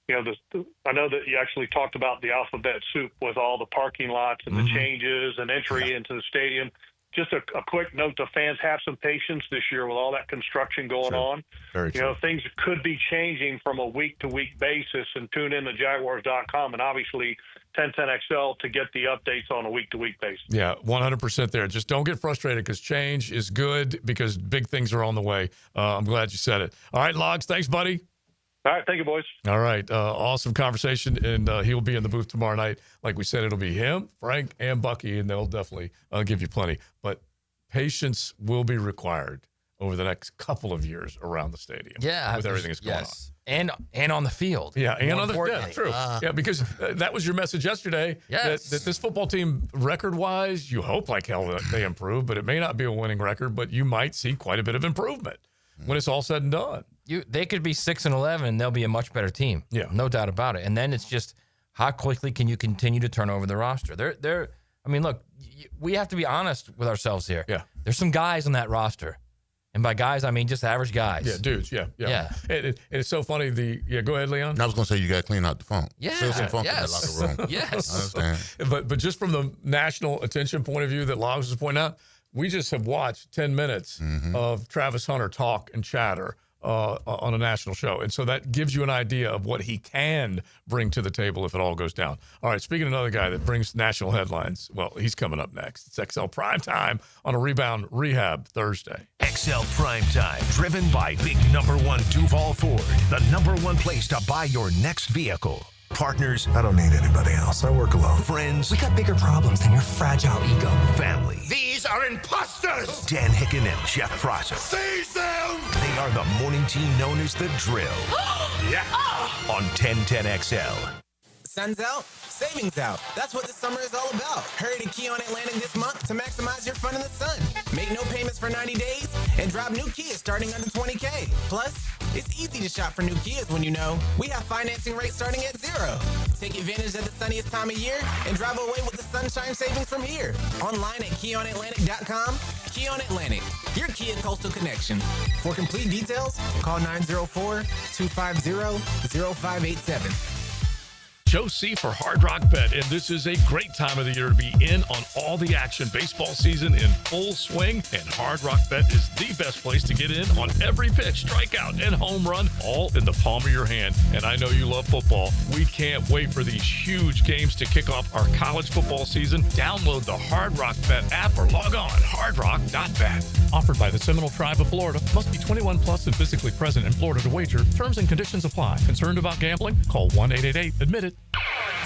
I know that you actually talked about the alphabet soup with all the parking lots and the changes and entry into the stadium. Just a quick note to fans, have some patience this year with all that construction going on. Very true. Things could be changing from a week-to-week basis, and tune in to Jaguars.com and obviously 1010XL to get the updates on a week-to-week basis. Yeah, 100% there. Just don't get frustrated because change is good because big things are on the way. I'm glad you said it. All right, Logs, thanks, buddy. All right, thank you, boys. All right, awesome conversation, and he'll be in the booth tomorrow night. Like we said, it'll be him, Frank, and Bucky, and they'll definitely give you plenty. But patience will be required over the next couple of years around the stadium. Yeah, with everything that's going on. And on the field. Yeah, and on the field. Yeah, true. Yeah, because that was your message yesterday. Yes. That this football team, record-wise, you hope like hell that they improve, but it may not be a winning record, but you might see quite a bit of improvement when it's all said and done. They could be 6-11, and they'll be a much better team. Yeah, no doubt about it. And then it's just how quickly can you continue to turn over the roster? I mean, look, we have to be honest with ourselves here. Yeah, there's some guys on that roster, and by guys I mean just average guys. Yeah, dudes. Yeah. It's so funny. Go ahead, Leon. I was going to say you got to clean out the funk. Yeah, Still some funk in the locker room. Yes, I understand. But just from the national attention point of view that Logs was pointing out, we just have watched 10 minutes of Travis Hunter talk and chatter on a national show. And so that gives you an idea of what he can bring to the table if it all goes down. All right, speaking of another guy that brings national headlines, well, he's coming up next. It's XL Primetime on a Rebound Rehab Thursday. XL Primetime, driven by Big Number One Duval Ford, the number one place to buy your next vehicle. Partners. I don't need anybody else. I work alone. Friends. We got bigger problems than your fragile ego. Family. These are imposters! Dan Hicken and Jeff Prosser. Seize them! They are the morning team known as The Drill. Yeah! On 1010XL. Sun's out, savings out. That's what this summer is all about. Hurry to Kia on Atlantic this month to maximize your fun in the sun. Make no payments for 90 days and drive new Kias starting under $20K. Plus, it's easy to shop for new Kias when you know we have financing rates starting at 0. Take advantage of the sunniest time of year and drive away with the sunshine savings from here. Online at KiaOnAtlantic.com. Kia on Atlantic, your Kia Coastal Connection. For complete details, call 904-250-0587. Joe C for Hard Rock Bet, and this is a great time of the year to be in on all the action. Baseball season in full swing, and Hard Rock Bet is the best place to get in on every pitch, strikeout, and home run, all in the palm of your hand. And I know you love football. We can't wait for these huge games to kick off our college football season. Download the Hard Rock Bet app or log on hardrock.bet. Offered by the Seminole Tribe of Florida. Must be 21 plus and physically present in Florida to wager. Terms and conditions apply. Concerned about gambling? Call 1-888-ADMIT-IT.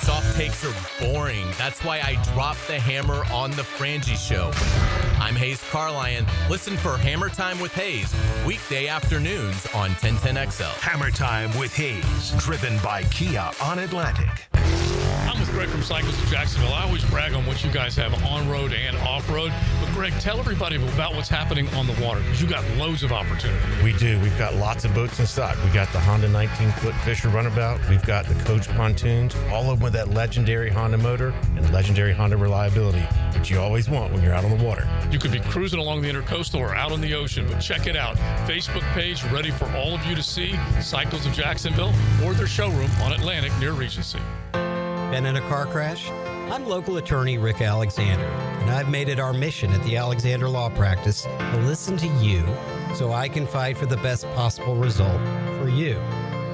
Soft takes are boring. That's why I dropped the hammer on the Frangie Show. I'm Hayes Carlion. Listen for Hammer Time with Hayes, weekday afternoons on 1010XL. Hammer Time with Hayes, driven by Kia on Atlantic. I'm with Greg from Cycles of Jacksonville. I always brag on what you guys have on-road and off-road. But Greg, tell everybody about what's happening on the water, because you got loads of opportunity. We do. We've got lots of boats in stock. We got the Honda 19-foot Fisher Runabout. We've got the Coach pontoons, all of them with that legendary Honda motor and legendary Honda reliability, which you always want when you're out on the water. You could be cruising along the Intercoastal or out on the ocean, but check it out. Facebook page ready for all of you to see. Cycles of Jacksonville, or their showroom on Atlantic near Regency. Been in a car crash? I'm local attorney Rick Alexander, and I've made it our mission at the Alexander Law Practice to listen to you so I can fight for the best possible result for you.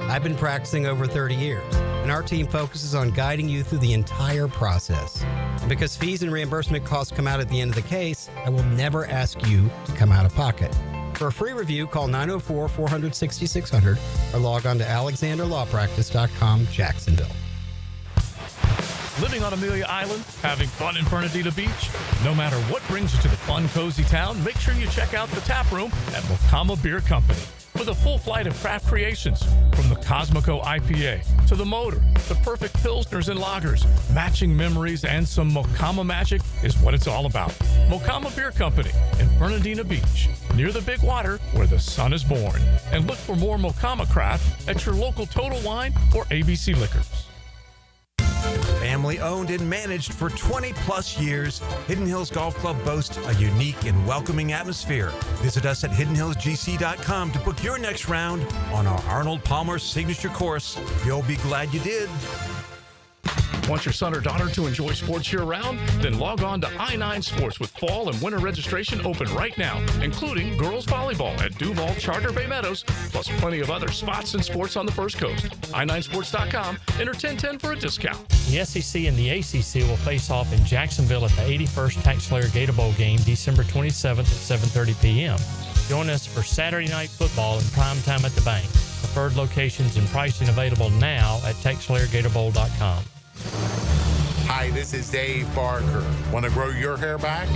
I've been practicing over 30 years, and our team focuses on guiding you through the entire process. And because fees and reimbursement costs come out at the end of the case, I will never ask you to come out of pocket. For a free review, call 904-400-6600 or log on to alexanderlawpractice.com, Jacksonville. Living on Amelia Island, having fun in Fernandina Beach? No matter what brings you to the fun, cozy town, make sure you check out the tap room at Mocama Beer Company. With a full flight of craft creations, from the Cosmico IPA to the Motor, the perfect Pilsners and Lagers, matching memories and some Mocama magic is what it's all about. Mocama Beer Company in Fernandina Beach, near the big water where the sun is born. And look for more Mocama craft at your local Total Wine or ABC Liquors. Family owned and managed for 20 plus years, Hidden Hills Golf Club boasts a unique and welcoming atmosphere. Visit us at hiddenhillsgc.com to book your next round on our Arnold Palmer signature course. You'll be glad you did. Want your son or daughter to enjoy sports year-round? Then log on to I-9 Sports with fall and winter registration open right now, including girls volleyball at Duval Charter Bay Meadows, plus plenty of other spots and sports on the First Coast. I9sports.com, enter 1010 for a discount. The SEC and the ACC will face off in Jacksonville at the 81st Tax-Slayer Gator Bowl game, December 27th at 7:30 p.m. Join us for Saturday Night Football in Primetime at the Bank. Preferred locations and pricing available now at TaxSlayerGatorBowl.com. Hi, this is Dave Barker. Want to grow your hair back?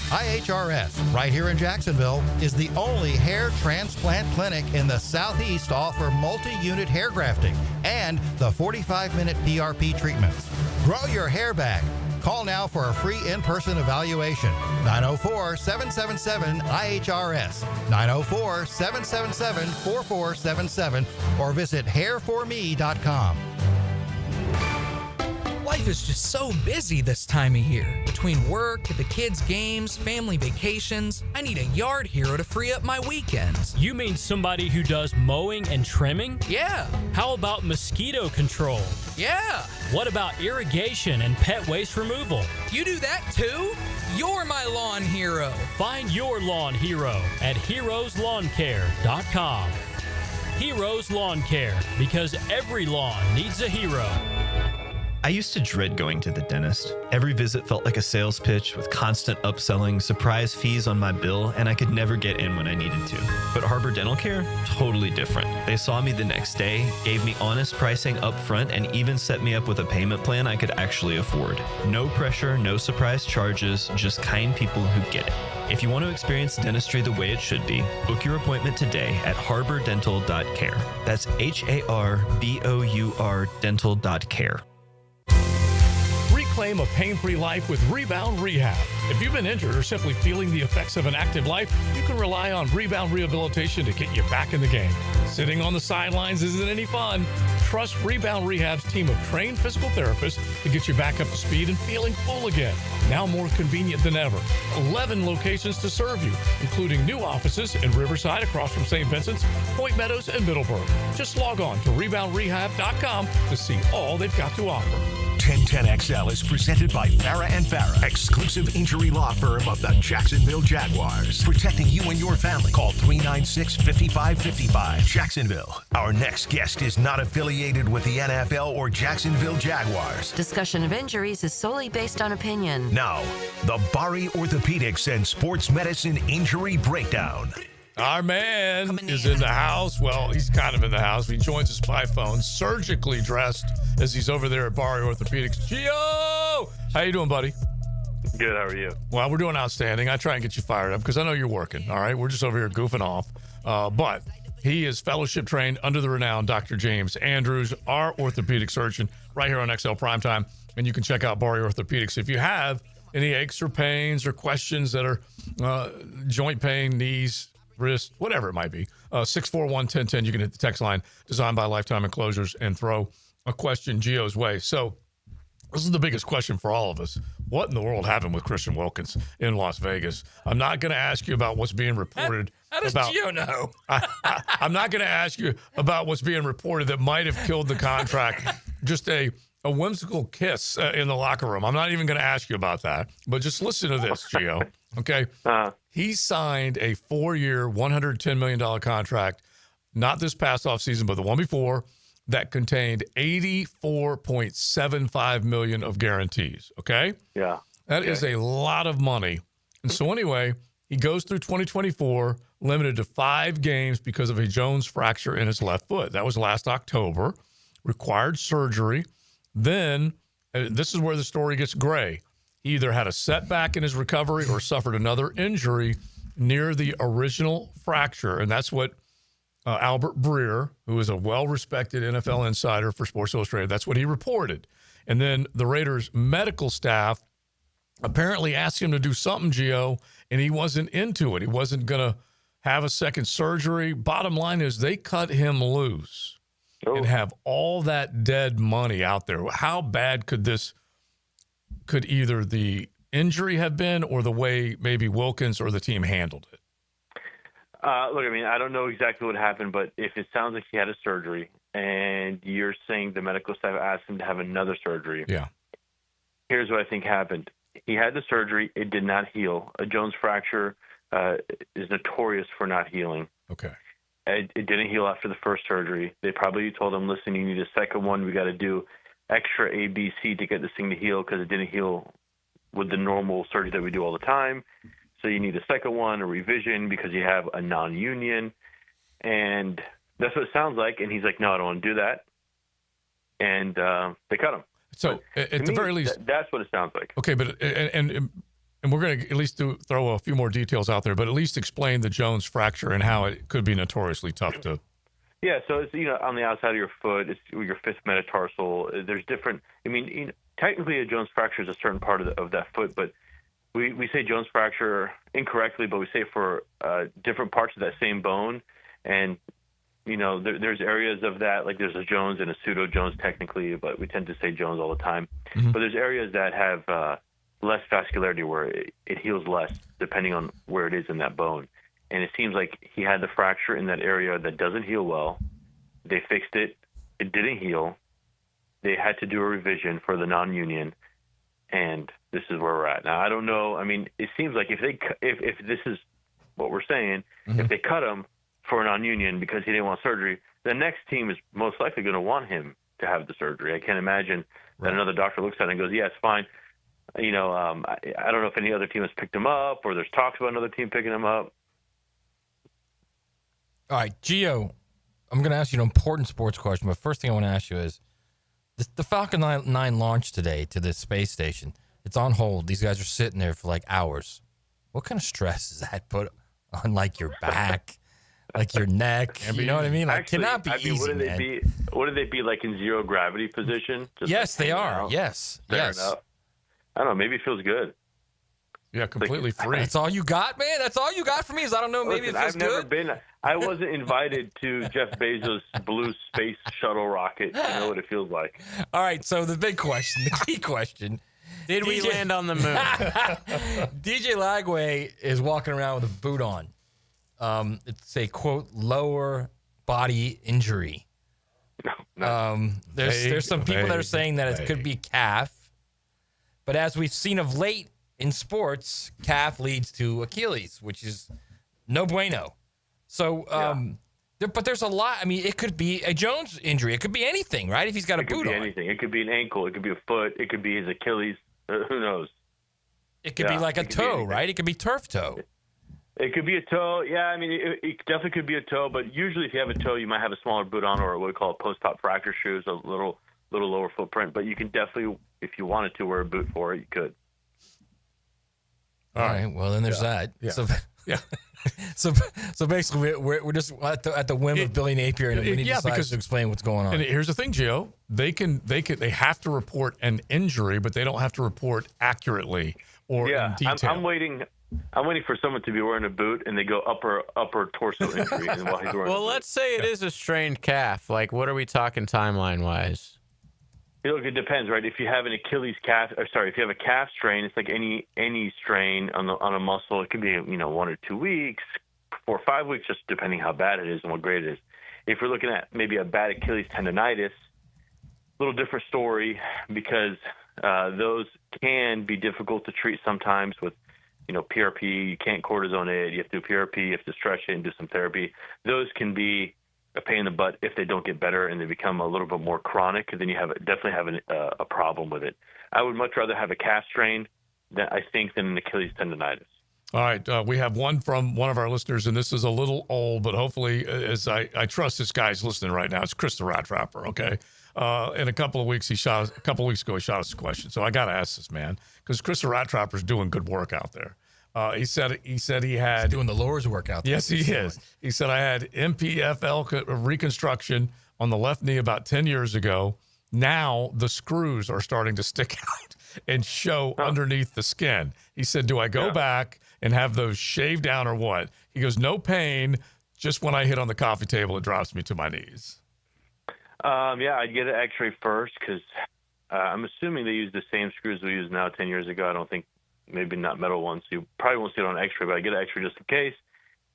IHRS, right here in Jacksonville, is the only hair transplant clinic in the Southeast to offer multi-unit hair grafting and the 45-minute PRP treatments. Grow your hair back. Call now for a free in-person evaluation. 904-777-IHRS, 904-777-4477, or visit hairforme.com. Life is just so busy this time of year. Between work, the kids' games, family vacations, I need a yard hero to free up my weekends. You mean somebody who does mowing and trimming? Yeah. How about mosquito control? Yeah. What about irrigation and pet waste removal? You do that too? You're my lawn hero. Find your lawn hero at heroeslawncare.com. Heroes Lawn Care, because every lawn needs a hero. I used to dread going to the dentist. Every visit felt like a sales pitch with constant upselling, surprise fees on my bill, and I could never get in when I needed to. But Harbor Dental Care? Totally different. They saw me the next day, gave me honest pricing up front, and even set me up with a payment plan I could actually afford. No pressure, no surprise charges, just kind people who get it. If you want to experience dentistry the way it should be, book your appointment today at harbordental.care. That's HARBOUR dental.care. Reclaim a pain-free life with Rebound Rehab. If you've been injured or simply feeling the effects of an active life, you can rely on Rebound Rehabilitation to get you back in the game. Sitting on the sidelines isn't any fun. Trust Rebound Rehab's team of trained physical therapists to get you back up to speed and feeling full again. Now more convenient than ever. 11 locations to serve you, including new offices in Riverside across from St. Vincent's, Point Meadows, and Middleburg. Just log on to reboundrehab.com to see all they've got to offer. 1010XL is presented by Farah & Farah, exclusive injury law firm of the Jacksonville Jaguars. Protecting you and your family. Call 396-5555. Jacksonville. Our next guest is not affiliated with the NFL or Jacksonville Jaguars. Discussion of injuries is solely based on opinion. Now, the Bari Orthopedics and Sports Medicine Injury Breakdown. Our man is in the house. Well, he's kind of in the house. He joins us by phone, surgically dressed as he's over there at Bari Orthopedics. Gio! How you doing, buddy? Good. How are you? Well, we're doing outstanding. I try and get you fired up because I know you're working, all right? We're just over here goofing off. But he is fellowship trained under the renowned Dr. James Andrews, our orthopedic surgeon, right here on XL Primetime. And you can check out Bari Orthopedics. If you have any aches or pains or questions that are joint pain, knees, wrist, whatever it might be, 641-1010. You can hit the text line designed by Lifetime Enclosures and throw a question Gio's way. So this is the biggest question for all of us. What in the world happened with Christian Wilkins in Las Vegas? I'm not going to ask you about what's being reported. How does Gio know? I'm not going to ask you about what's being reported that might have killed the contract. Just a whimsical kiss in the locker room. I'm not even going to ask you about that. But just listen to this, Gio. Okay? He signed a 4-year, $110 million contract, not this past offseason, but the one before, that contained $84.75 million of guarantees. Okay? Yeah. That is a lot of money. And so anyway, he goes through 2024, limited to 5 games because of a Jones fracture in his left foot. That was last October. Required surgery. Then, this is where the story gets gray. He either had a setback in his recovery or suffered another injury near the original fracture. And that's what Albert Breer, who is a well-respected NFL insider for Sports Illustrated, that's what he reported. And then the Raiders' medical staff apparently asked him to do something, Gio, and he wasn't into it. He wasn't going to have a second surgery. Bottom line is they cut him loose and have all that dead money out there. How bad could either the injury have been or the way maybe Wilkins or the team handled it? Look, I mean, I don't know exactly what happened, but if it sounds like he had a surgery and you're saying the medical staff asked him to have another surgery, here's what I think happened. He had the surgery. It did not heal. A Jones fracture is notorious for not healing. Okay. It didn't heal after the first surgery. They probably told him, listen, you need a second one. We got to do extra A, B, C to get this thing to heal because it didn't heal with the normal surgery that we do all the time. So you need a second one, a revision, because you have a non-union. And that's what it sounds like. And he's like, no, I don't want to do that. And they cut him. So at the very least, that's what it sounds like. Okay, but and we're going to at least throw a few more details out there, but at least explain the Jones fracture and how it could be notoriously tough to. Yeah, so it's on the outside of your foot, it's your fifth metatarsal. There's different. I mean, technically a Jones fracture is a certain part of that foot, but we say Jones fracture incorrectly, but we say for different parts of that same bone, and there's areas of that, like there's a Jones and a pseudo Jones technically, but we tend to say Jones all the time. Mm-hmm. But there's areas that have less vascularity where it heals less depending on where it is in that bone. And it seems like he had the fracture in that area that doesn't heal well. They fixed it. It didn't heal. They had to do a revision for the non-union, and this is where we're at. Now, I don't know. I mean, it seems like if this is what we're saying, if they cut him for a non-union because he didn't want surgery, the next team is most likely going to want him to have the surgery. I can't imagine that another doctor looks at it and goes, yeah, it's fine. I don't know if any other team has picked him up or there's talks about another team picking him up. All right, Gio, I'm going to ask you an important sports question, but first thing I want to ask you is, the Falcon 9 launched today to the space station. It's on hold. These guys are sitting there for like hours. What kind of stress does that put on like your back, like your neck? You know what I mean? Like, Actually, cannot be easy, man. Wouldn't they be like in zero gravity position? Yes, they are. Out? Yes. Fair yes. enough. I don't know. Maybe it feels good. Yeah, completely free. That's all you got, man? That's all you got for me is I don't know. Maybe it feels good. I wasn't invited to Jeff Bezos' blue space shuttle rocket. You know what it feels like. All right, so the big question, the key question. Did we land on the moon? DJ Lagway is walking around with a boot on. It's a, quote, lower body injury. There's some people that are saying that it could be calf. But as we've seen of late in sports, calf leads to Achilles, which is no bueno. So, but there's a lot. I mean, it could be a Jones injury. It could be anything, right? If he's got a boot on. It could be anything. It could be an ankle. It could be a foot. It could be his Achilles. Who knows? It could be like a toe, right? It could be turf toe. It could be a toe. Yeah, I mean, it definitely could be a toe. But usually if you have a toe, you might have a smaller boot on or what we call a post-op fracture shoes, a little lower footprint. But you can definitely, if you wanted to, wear a boot for it, you could. All right. Well, then there's that. Yeah. So basically, we're just at the whim of Billy Napier, and we need to explain what's going on. And here's the thing, Gio. They have to report an injury, but they don't have to report accurately or in detail. I'm waiting for someone to be wearing a boot, and they go upper torso injury. And while he's wearing let's say it is a strained calf. Like, what are we talking timeline wise? Look, it depends, right? If you have an Achilles calf, if you have a calf strain, it's like any strain on a muscle. It could be 1 or 2 weeks, 4 or 5 weeks, just depending how bad it is and what grade it is. If we're looking at maybe a bad Achilles tendonitis, a little different story because those can be difficult to treat sometimes with PRP. You can't cortisone it. You have to do PRP. You have to stretch it and do some therapy. Those can be a pain in the butt if they don't get better and they become a little bit more chronic. Then you definitely have a problem with it. I would much rather have a calf strain than an Achilles tendonitis. All right, we have one from one of our listeners, and this is a little old, but hopefully, as I trust this guy's listening right now. It's Chris the Rat Trapper, okay? In a couple of weeks, he shot us a question. So I got to ask this man, because Chris the Rat Trapper is doing good work out there. He said he had... He's doing the lowers work out there. Yes, he is. He said, I had MPFL reconstruction on the left knee about 10 years ago. Now the screws are starting to stick out and show underneath the skin. He said, do I go back and have those shaved down or what? He goes, no pain. Just when I hit on the coffee table, it drops me to my knees. I'd get an x-ray first because I'm assuming they use the same screws we use now 10 years ago. I don't think, maybe not metal ones. So you probably won't see it on x-ray, but I get an x-ray just in case.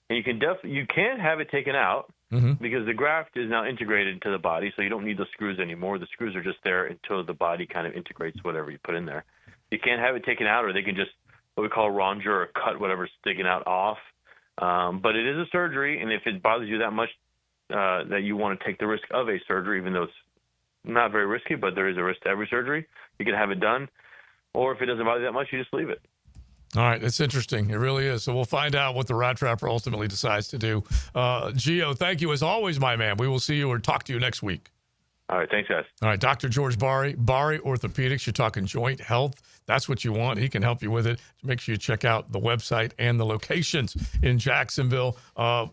And you can have it taken out because the graft is now integrated into the body, so you don't need the screws anymore. The screws are just there until the body kind of integrates whatever you put in there. You can't have it taken out, or they can just what we call ronger or cut whatever's sticking out off. But it is a surgery, and if it bothers you that much that you want to take the risk of a surgery, even though it's not very risky, but there is a risk to every surgery, you can have it done. Or if it doesn't bother you that much, you just leave it. All right, it's interesting. It really is. So we'll find out what the Rat Trapper ultimately decides to do. Gio, thank you as always, my man. We will see you or talk to you next week. All right, thanks, guys. All right, Dr. George Bari Orthopedics. You're talking joint health. That's what you want. He can help you with it. Make sure you check out the website and the locations in Jacksonville.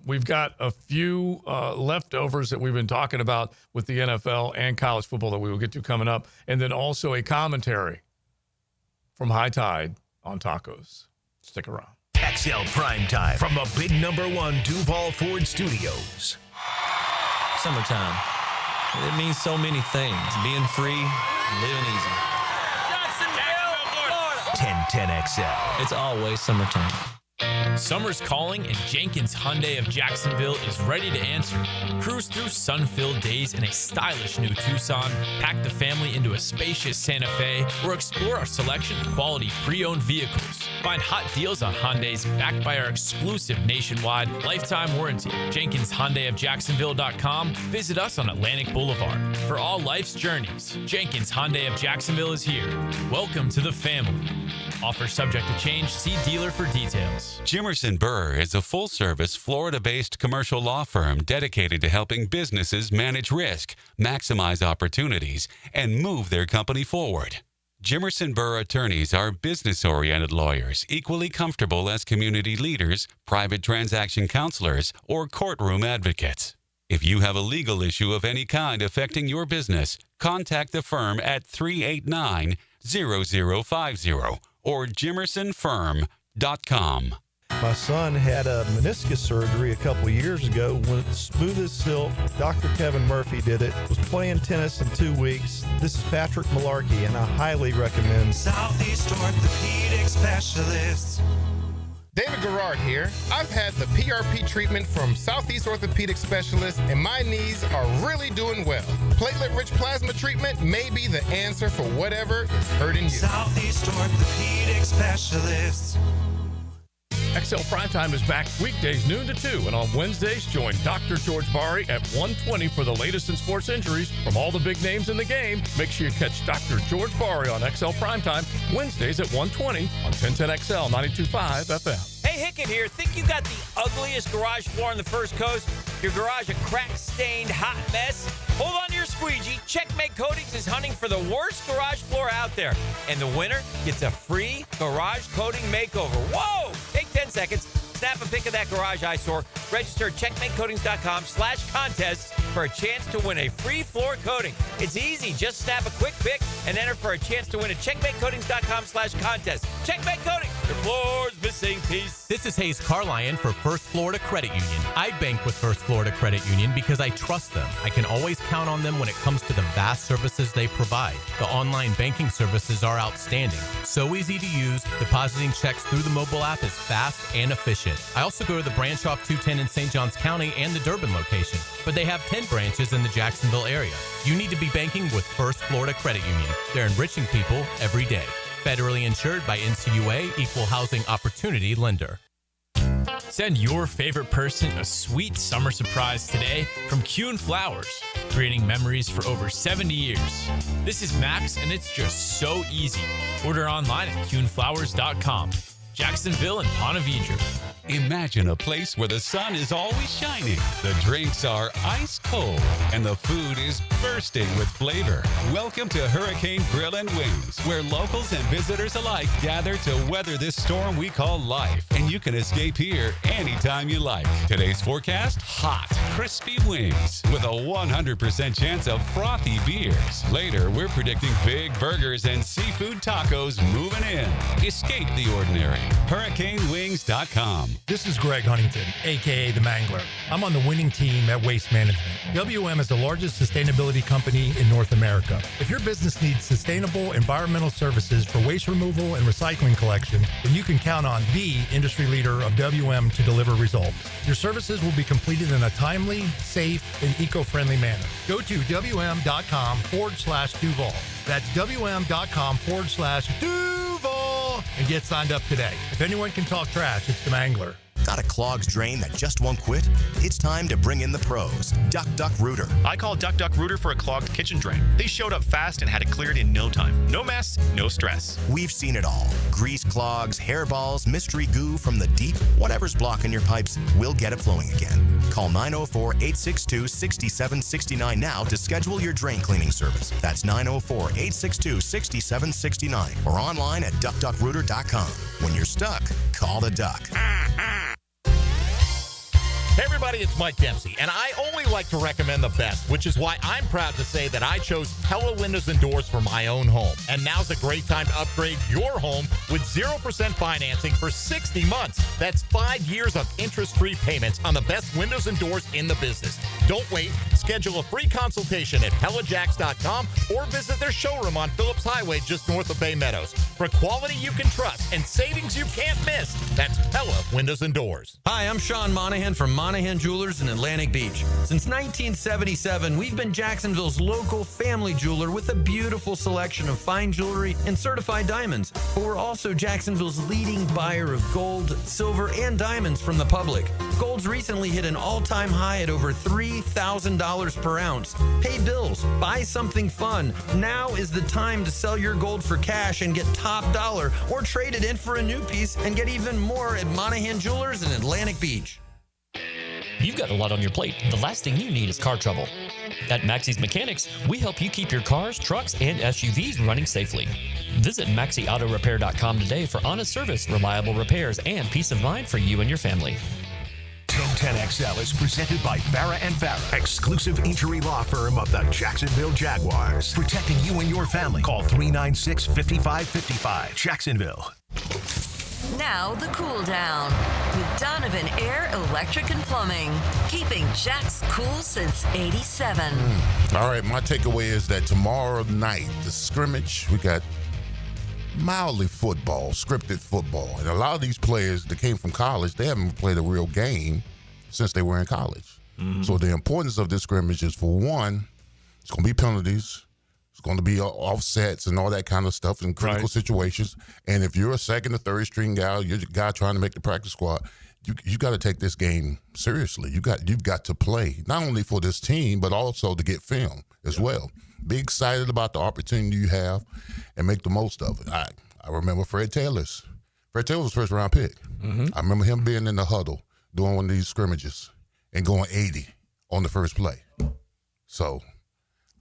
We've got a few leftovers that we've been talking about with the NFL and college football that we will get to coming up, and then also a commentary from High Tide on tacos. Stick around. XL Primetime from the big #1 Duval Ford Studios. Summertime. It means so many things. Being free, living easy. 1010XL. It's always summertime. Summer's calling, and Jenkins Hyundai of Jacksonville is ready to answer. Cruise through sun-filled days in a stylish new Tucson, pack the family into a spacious Santa Fe, or explore our selection of quality pre-owned vehicles. Find hot deals on Hyundais backed by our exclusive nationwide lifetime warranty. Jenkins Hyundai of Jacksonville.com. Visit us on Atlantic Boulevard. For all life's journeys, Jenkins Hyundai of Jacksonville is here. Welcome to the family. Offer subject to change. See dealer for details. Jimerson Burr is a full-service, Florida-based commercial law firm dedicated to helping businesses manage risk, maximize opportunities, and move their company forward. Jimerson Burr attorneys are business-oriented lawyers, equally comfortable as community leaders, private transaction counselors, or courtroom advocates. If you have a legal issue of any kind affecting your business, contact the firm at 389-0050 or jimersonfirm.com. My son had a meniscus surgery a couple of years ago. Went smooth as silk. Dr. Kevin Murphy did it. Was playing tennis in 2 weeks. This is Patrick Malarkey, and I highly recommend Southeast Orthopedic Specialists. David Garrard here. I've had the PRP treatment from Southeast Orthopedic Specialists, and my knees are really doing well. Platelet-rich plasma treatment may be the answer for whatever is hurting you. Southeast Orthopedic Specialists. XL Primetime is back weekdays noon to 2, and on Wednesdays, join Dr. George Bari at 1:20 for the latest in sports injuries from all the big names in the game. Make sure you catch Dr. George Bari on XL Primetime Wednesdays at 1:20 on 1010XL 92.5 FM. Hey, Hickett here. Think you got the ugliest garage floor on the First Coast? Your garage a crack-stained hot mess? Hold on to your squeegee. Checkmate Coatings is hunting for the worst garage floor out there. And the winner gets a free garage coating makeover. Whoa! Take 10 seconds. Snap a pic of that garage eyesore. Register at checkmatecoatings.com/contest for a chance to win a free floor coating. It's easy. Just snap a quick pic and enter for a chance to win at checkmatecoatings.com/contest. Checkmate Coatings, your floor's missing piece. This is Hayes Carlyon for First Florida Credit Union. I bank with First Florida Credit Union because I trust them. I can always count on them when it comes to the vast services they provide. The online banking services are outstanding. So easy to use. Depositing checks through the mobile app is fast and efficient. I also go to the branch off 210 in St. Johns County and the Durbin location, but they have 10 branches in the Jacksonville area. You need to be banking with First Florida Credit Union. They're enriching people every day. Federally insured by NCUA, Equal Housing Opportunity Lender. Send your favorite person a sweet summer surprise today from Kuhn Flowers, creating memories for over 70 years. This is Max, and it's just so easy. Order online at kuhnflowers.com. Jacksonville and Ponte Vedra. Imagine a place where the sun is always shining, the drinks are ice cold, and the food is bursting with flavor. Welcome to Hurricane Grill and Wings, where locals and visitors alike gather to weather this storm we call life. And you can escape here anytime you like. Today's forecast, hot, crispy wings with a 100% chance of frothy beers. Later, we're predicting big burgers and seafood tacos moving in. Escape the ordinary. HurricaneWings.com. This is Greg Huntington, a.k.a. The Mangler. I'm on the winning team at Waste Management. WM is the largest sustainability company in North America. If your business needs sustainable environmental services for waste removal and recycling collection, then you can count on the industry leader of WM to deliver results. Your services will be completed in a timely, safe, and eco-friendly manner. Go to WM.com/Duval. That's WM.com/Duval and get signed up today. If anyone can talk trash, it's the Mangler. Got a clogged drain that just won't quit? It's time to bring in the pros. Duck Duck Rooter. I called Duck Duck Rooter for a clogged kitchen drain. They showed up fast and had it cleared in no time. No mess, no stress. We've seen it all. Grease clogs, hairballs, mystery goo from the deep. Whatever's blocking your pipes, we'll get it flowing again. Call 904-862-6769 now to schedule your drain cleaning service. That's 904-862-6769 or online at duckduckrooter.com. When you're stuck, call the duck. Hey everybody, it's Mike Dempsey, and I only like to recommend the best, which is why I'm proud to say that I chose Pella Windows and Doors for my own home. And now's a great time to upgrade your home with 0% financing for 60 months. That's 5 years of interest-free payments on the best windows and doors in the business. Don't wait. Schedule a free consultation at PellaJacks.com or visit their showroom on Phillips Highway just north of Bay Meadows. For quality you can trust and savings you can't miss, that's Pella Windows and Doors. Hi, I'm Sean Monahan from Monahan Jewelers in Atlantic Beach. Since 1977, we've been Jacksonville's local family jeweler with a beautiful selection of fine jewelry and certified diamonds. But we're also Jacksonville's leading buyer of gold, silver, and diamonds from the public. Gold's recently hit an all-time high at over $3,000 per ounce. Pay bills, buy something fun. Now is the time to sell your gold for cash and get top dollar, or trade it in for a new piece and get even more at Monahan Jewelers in Atlantic Beach. You've got a lot on your plate. The last thing you need is car trouble. At Maxie's Mechanics, we help you keep your cars, trucks, and SUVs running safely. Visit MaxieAutoRepair.com today for honest service, reliable repairs, and peace of mind for you and your family. 1010XL is presented by Farah & Farah, exclusive injury law firm of the Jacksonville Jaguars. Protecting you and your family. Call 396-5555. Jacksonville. Now the cool down with Donovan Air, Electric and Plumbing, keeping Jack's cool since '87. All right, my takeaway is that tomorrow night, the scrimmage, we got mildly football, scripted football. And a lot of these players that came from college, they haven't played a real game since they were in college. Mm-hmm. So the importance of this scrimmage is, for one, it's going to be penalties. It's going to be offsets and all that kind of stuff in critical situations. And if you're a second or third string guy, you're a guy trying to make the practice squad, you got to take this game seriously. You've got to play, not only for this team, but also to get film as well. Be excited about the opportunity you have and make the most of it. I remember Fred Taylor's. Fred Taylor was first round pick. Mm-hmm. I remember him being in the huddle doing one of these scrimmages and going 80 on the first play. So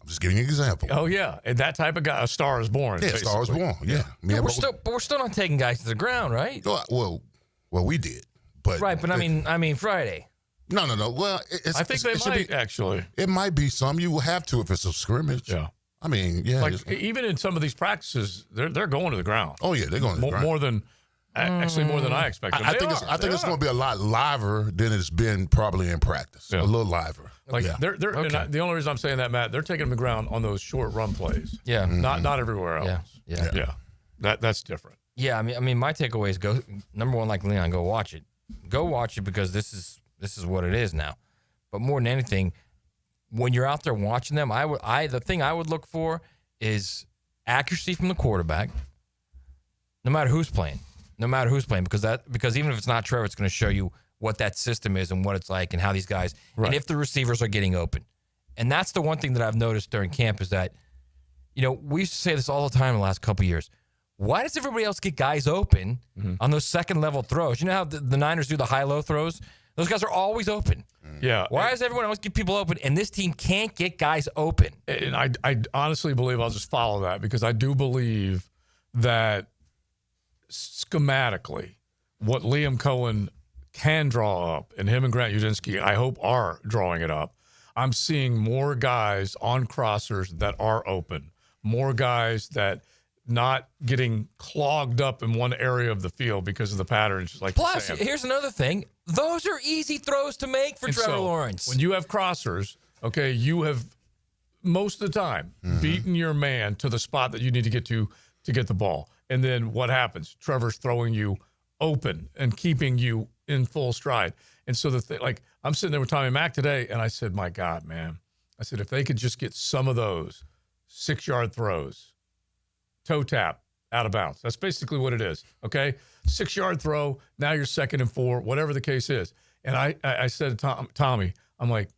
I'm just giving you an example. Oh, yeah. And that type of guy, a star is born. Yeah, a star is born. Yeah. We're still not taking guys to the ground, right? Well, we did. But right, but I mean Friday. No. Well, I think they might actually. It might be some. You will have to if it's a scrimmage. Yeah. I mean, yeah. Like even in some of these practices, they're going to the ground. Oh yeah, they're going to the ground. More than I expected. I think it's going to be a lot liver than it's been probably in practice. Yeah. A little liver. Like they're the only reason I'm saying that, Matt, they're taking them to the ground on those short run plays. Yeah. Mm-hmm. Not everywhere else. Yeah. That's different. Yeah. I mean, my takeaway is go. Number one, like Leon, go watch it. Go watch it because this is what it is now. But more than anything, when you're out there watching them, the thing I would look for is accuracy from the quarterback. No matter who's playing, because even if it's not Trevor, it's going to show you what that system is and what it's like and how these guys, and if the receivers are getting open. And that's the one thing that I've noticed during camp is that, we used to say this all the time in the last couple of years. why does everybody else get guys open on those second-level throws? You know how the Niners do the high-low throws? Those guys are always open. Yeah. Why does everyone else get people open, and this team can't get guys open? And I honestly believe, I'll just follow that, because I do believe that schematically, what Liam Cohen can draw up, and him and Grant Udinski, I hope, are drawing it up. I'm seeing more guys on crossers that are open, more guys that not getting clogged up in one area of the field because of the patterns. Like Plus, here's another thing. Those are easy throws to make for Trevor Lawrence. When you have crossers, okay, you have most of the time beaten your man to the spot that you need to get the ball. And then what happens? Trevor's throwing you open and keeping you in full stride. And so like I'm sitting there with Tommy Mack today, and I said, my God, man. I said, if they could just get some of those 6-yard throws, toe tap, out of bounds. That's basically what it is, okay? 6-yard throw, now you're 2nd and 4, whatever the case is. And I said to Tommy, I'm like,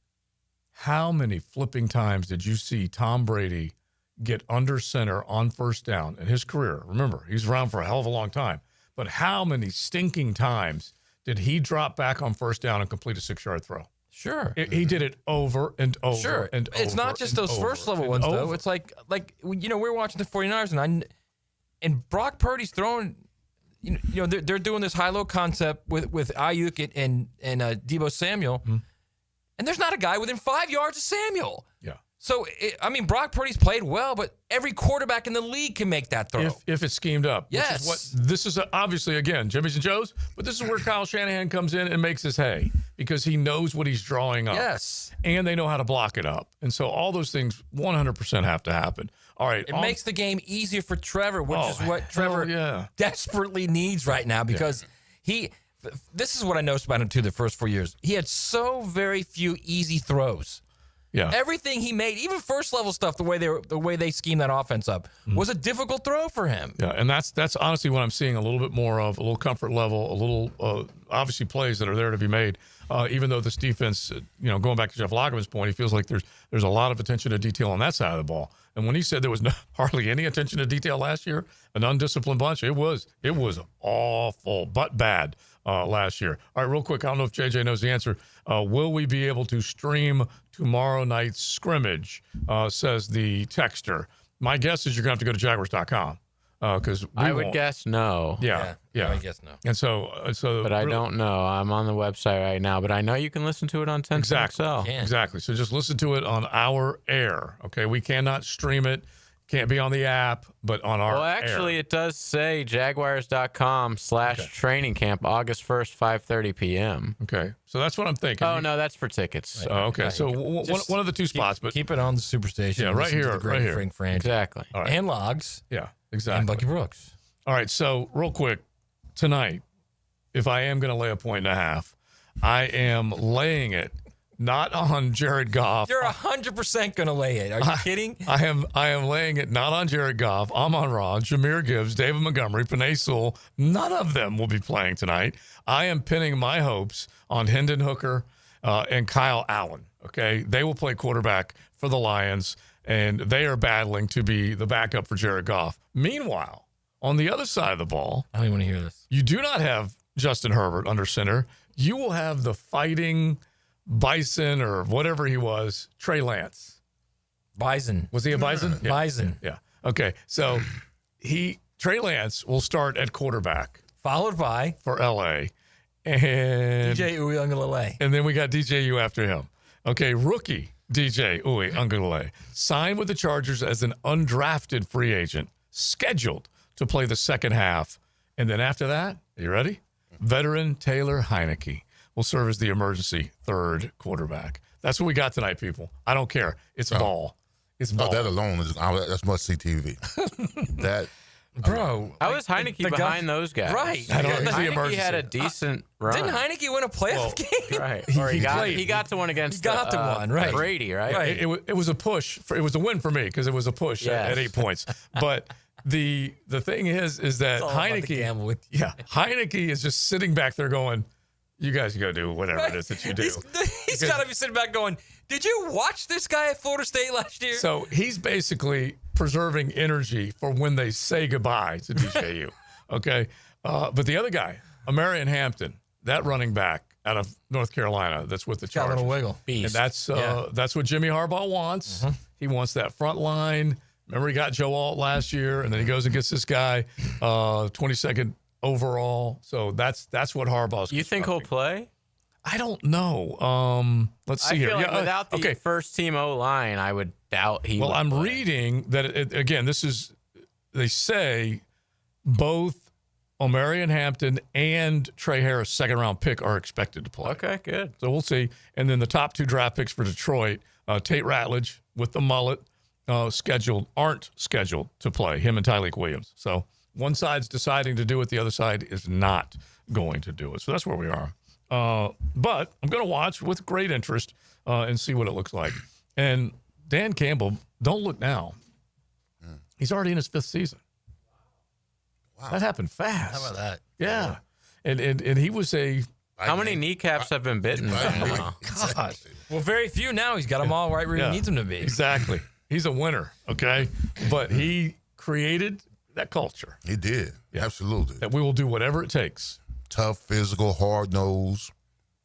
how many flipping times did you see Tom Brady get under center on first down in his career? Remember, he's around for a hell of a long time. But how many stinking times did he drop back on first down and complete a 6-yard throw? Sure. He did it over and over and over. It's not just those first-level ones, though. It's like we're watching the 49ers, and Brock Purdy's throwing, they're doing this high-low concept with Ayuk and Deebo Samuel, and there's not a guy within 5 yards of Samuel. Yeah. So, Brock Purdy's played well, but every quarterback in the league can make that throw. If it's schemed up. Yes. This is obviously, again, Jimmy's and Joe's, but this is where Kyle Shanahan comes in and makes his hay, because he knows what he's drawing up. Yes. And they know how to block it up. And so all those things 100% have to happen. All right. It makes the game easier for Trevor, which is what Trevor desperately needs right now, because this is what I noticed about him, too, the first 4 years. He had so very few easy throws. Yeah. Everything he made, even first level stuff, the way they schemed that offense up, was a difficult throw for him. Yeah, and that's honestly what I'm seeing a little bit more of, a little comfort level, a little obviously plays that are there to be made. Even though this defense, going back to Jeff Lageman's point, he feels like there's a lot of attention to detail on that side of the ball. And when he said there was hardly any attention to detail last year, an undisciplined bunch, it was awful but bad last year. All right, real quick, I don't know if JJ knows the answer. Will we be able to stream tomorrow night's scrimmage, says the texter. My guess is you're going to have to go to Jaguars.com. Because I would guess no. Yeah. I guess no. And so, but I don't know. I'm on the website right now, but I know you can listen to it on 10XL. Exactly. So just listen to it on our air. Okay, we cannot stream it. Can't be on the app, but on our Well, actually, it does say Jaguars.com/training camp, August 1st, 5:30 p.m. Okay, so that's what I'm thinking. Oh no, that's for tickets. Oh, okay, so one of the two spots, but keep it on the Superstation. Yeah, right here, right here. Exactly. All right. And Logs. Yeah, exactly. And Bucky Brooks. All right, so real quick, tonight, if I am going to lay a 1.5, I am laying it not on Jared Goff. You're 100% going to lay it. Are you kidding? I am laying it not on Jared Goff, Amon-Ra, Jahmyr Gibbs, David Montgomery, Penei Sewell. None of them will be playing tonight. I am pinning my hopes on Hendon Hooker and Kyle Allen. Okay, they will play quarterback for the Lions, and they are battling to be the backup for Jared Goff. Meanwhile, on the other side of the ball, I don't even want to hear this. You do not have Justin Herbert under center. You will have the fighting Bison or whatever he was, Trey Lance. Bison. Was he a Bison? Yeah. Bison. Yeah. Okay. So Trey Lance will start at quarterback. Followed by for LA. And DJ Uiagalelei. And then we got DJU after him. Okay, rookie DJ Uiagalelei signed with the Chargers as an undrafted free agent, scheduled to play the second half. And then after that, are you ready? Veteran Taylor Heineke will serve as the emergency third quarterback. That's what we got tonight, people. I don't care. It's ball. It's ball. That alone that's must-see TV. Bro. How is Heineke behind those guys? Right. Heineke had a decent run. Didn't Heineke win a playoff game? Right. Or he got to one against Brady, right? Right. It was a push. It was a win for me because it was a push at 8 points. But the thing is that Heineke is just sitting back there going, you guys go do whatever it is that you do. He's got to be sitting back going, Did you watch this guy at Florida State last year? So he's basically preserving energy for when they say goodbye to DJU. Okay. But the other guy, Amarian Hampton, that running back out of North Carolina that's with the Got a Chargers. little wiggle. And that's what Jimmy Harbaugh wants. He wants that front line. Remember, he got Joe Alt last year, and then he goes and gets this guy 22nd overall. So that's what Harbaugh's. You think he'll play? I don't know. Let's see I here. feel like without the first team O-line, I would doubt he would I'm play. reading that, again, they say both Omarion Hampton and Trey Harris, second-round pick, are expected to play. Okay, good. So we'll see. And then the top 2 draft picks for Detroit, Tate Ratledge with the mullet, aren't scheduled to play, him and Tyleek Williams. So one side's deciding to do it, the other side is not going to do it. So that's where we are. But I'm going to watch with great interest and see what it looks like. And Dan Campbell, don't look now. He's already in his 5th season. Wow. That happened fast. How about that? Yeah. And he was How many kneecaps have been bitten? God. Well, very few now. He's got them all right where he needs them to be. Exactly. He's a winner, okay? But he created that culture. He did. Yeah. Absolutely. That we will do whatever it takes. Tough, physical, hard-nosed.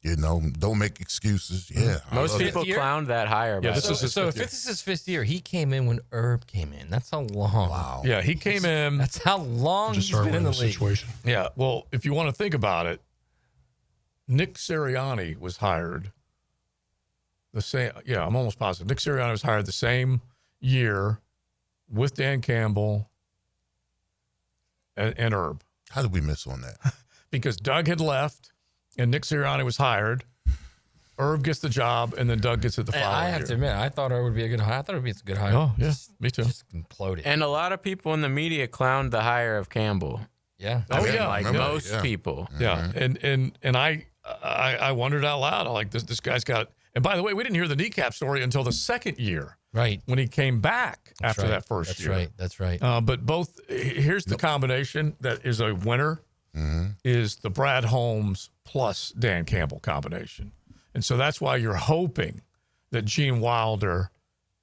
Don't make excuses. Yeah. Most people clowned that hire. Yeah, this is his fifth year. If this is his 5th year, he came in when Herb came in. That's how long. Wow. Yeah, he came in. That's how long he's been in the league. Situation. Yeah, well, if you want to think about it, Nick Sirianni was hired the same. Yeah, I'm almost positive. Nick Sirianni was hired the same year with Dan Campbell and Herb. How did we miss on that? Because Doug had left and Nick Sirianni was hired. Herb gets the job, and then Doug gets it the following year. I have to admit, I thought Herb would be a good hire. I thought it would be a good hire. Oh, yeah, me too. Just imploded. And a lot of people in the media clowned the hire of Campbell. Yeah. Like most people. Yeah. And I wondered out loud. I'm like, this guy's got. And by the way, we didn't hear the kneecap story until the second year. Right. When he came back after that first year. That's right. But here's the combination that is a winner is the Brad Holmes plus Dan Campbell combination. And so that's why you're hoping that Gene Wilder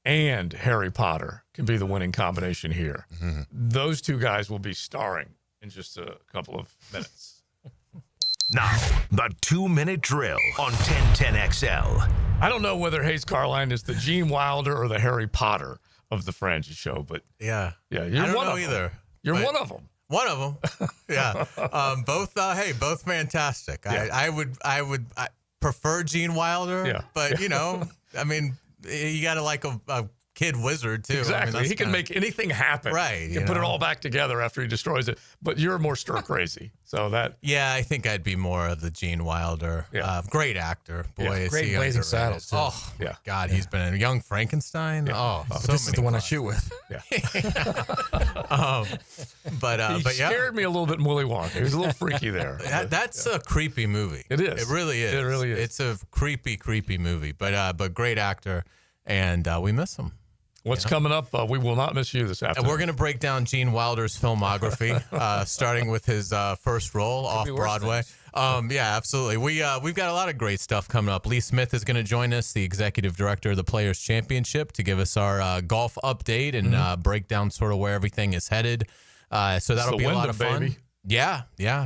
and Harry Potter can be the winning combination here. Those two guys will be starring in just a couple of minutes. Now, the 2-minute drill on 1010XL. I don't know whether Hayes Carline is the Gene Wilder or the Harry Potter of the Frangie Show, but yeah, you're I don't one know of them. either. You're one of them. One of them. Yeah. Both fantastic. Yeah. I would prefer Gene Wilder. Yeah. But you got to like a kid wizard too. Exactly. He can make anything happen. Right. He can put it all back together after he destroys it. But you're more stir crazy. So that. Yeah, I think I'd be more of the Gene Wilder. Yeah. Great actor. Boy, Yeah, is great he Blazing underrated. Saddles, too. Oh, yeah. God, he's been in Young Frankenstein. Yeah. Oh, so This is many the one I fun. shoot with. Yeah. But yeah. Scared me a little bit in Willy Wonka. He was a little freaky there. That's a creepy movie. It is. It really is. It really is. It's a creepy movie. But great actor, and we miss him. What's coming up? We will not miss you this And afternoon. we're going to break down Gene Wilder's filmography, starting with his first role off Broadway. Yeah, absolutely. We've got a lot of great stuff coming up. Lee Smith is going to join us, the executive director of the Players Championship, to give us our golf update and break down sort of where everything is headed. So that'll be a lot of fun. Baby. Yeah,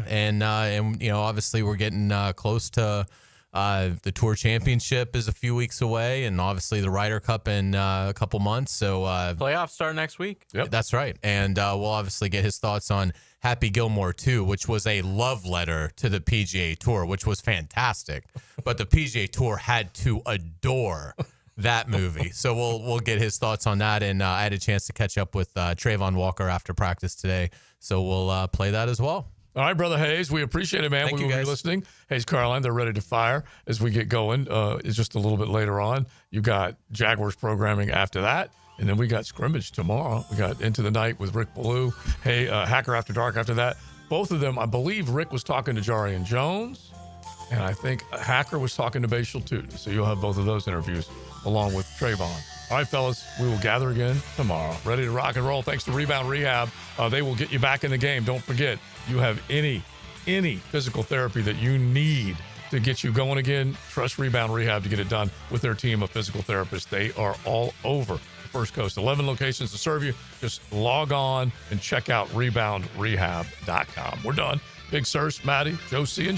and obviously we're getting close to. The Tour Championship is a few weeks away, and obviously the Ryder Cup in a couple months. So playoffs start next week. Yep. That's right. And we'll obviously get his thoughts on Happy Gilmore 2, which was a love letter to the PGA Tour, which was fantastic. But the PGA Tour had to adore that movie. So we'll get his thoughts on that. And I had a chance to catch up with Trayvon Walker after practice today. So we'll play that as well. All right, Brother Hayes, we appreciate it, man. Thank We you, will be guys. listening. Hayes Carline, they're ready to fire as we get going. It's just a little bit later on. You got Jaguars programming after that, and then we got scrimmage tomorrow. We got Into the Night with Rick Ballou. Hey, Hacker After Dark after that. Both of them, I believe Rick was talking to Jarian Jones, and I think Hacker was talking to Bashal Tootin. So you'll have both of those interviews along with Trayvon. All right, fellas, we will gather again tomorrow. Ready to rock and roll. Thanks to Rebound Rehab. They will get you back in the game. Don't forget, you have any physical therapy that you need, to get you going again, trust Rebound Rehab to get it done with their team of physical therapists. They are all over the First Coast. 11 locations to serve you. Just log on and check out reboundrehab.com. We're done. Big Sirs, Maddie, Joe C, and J.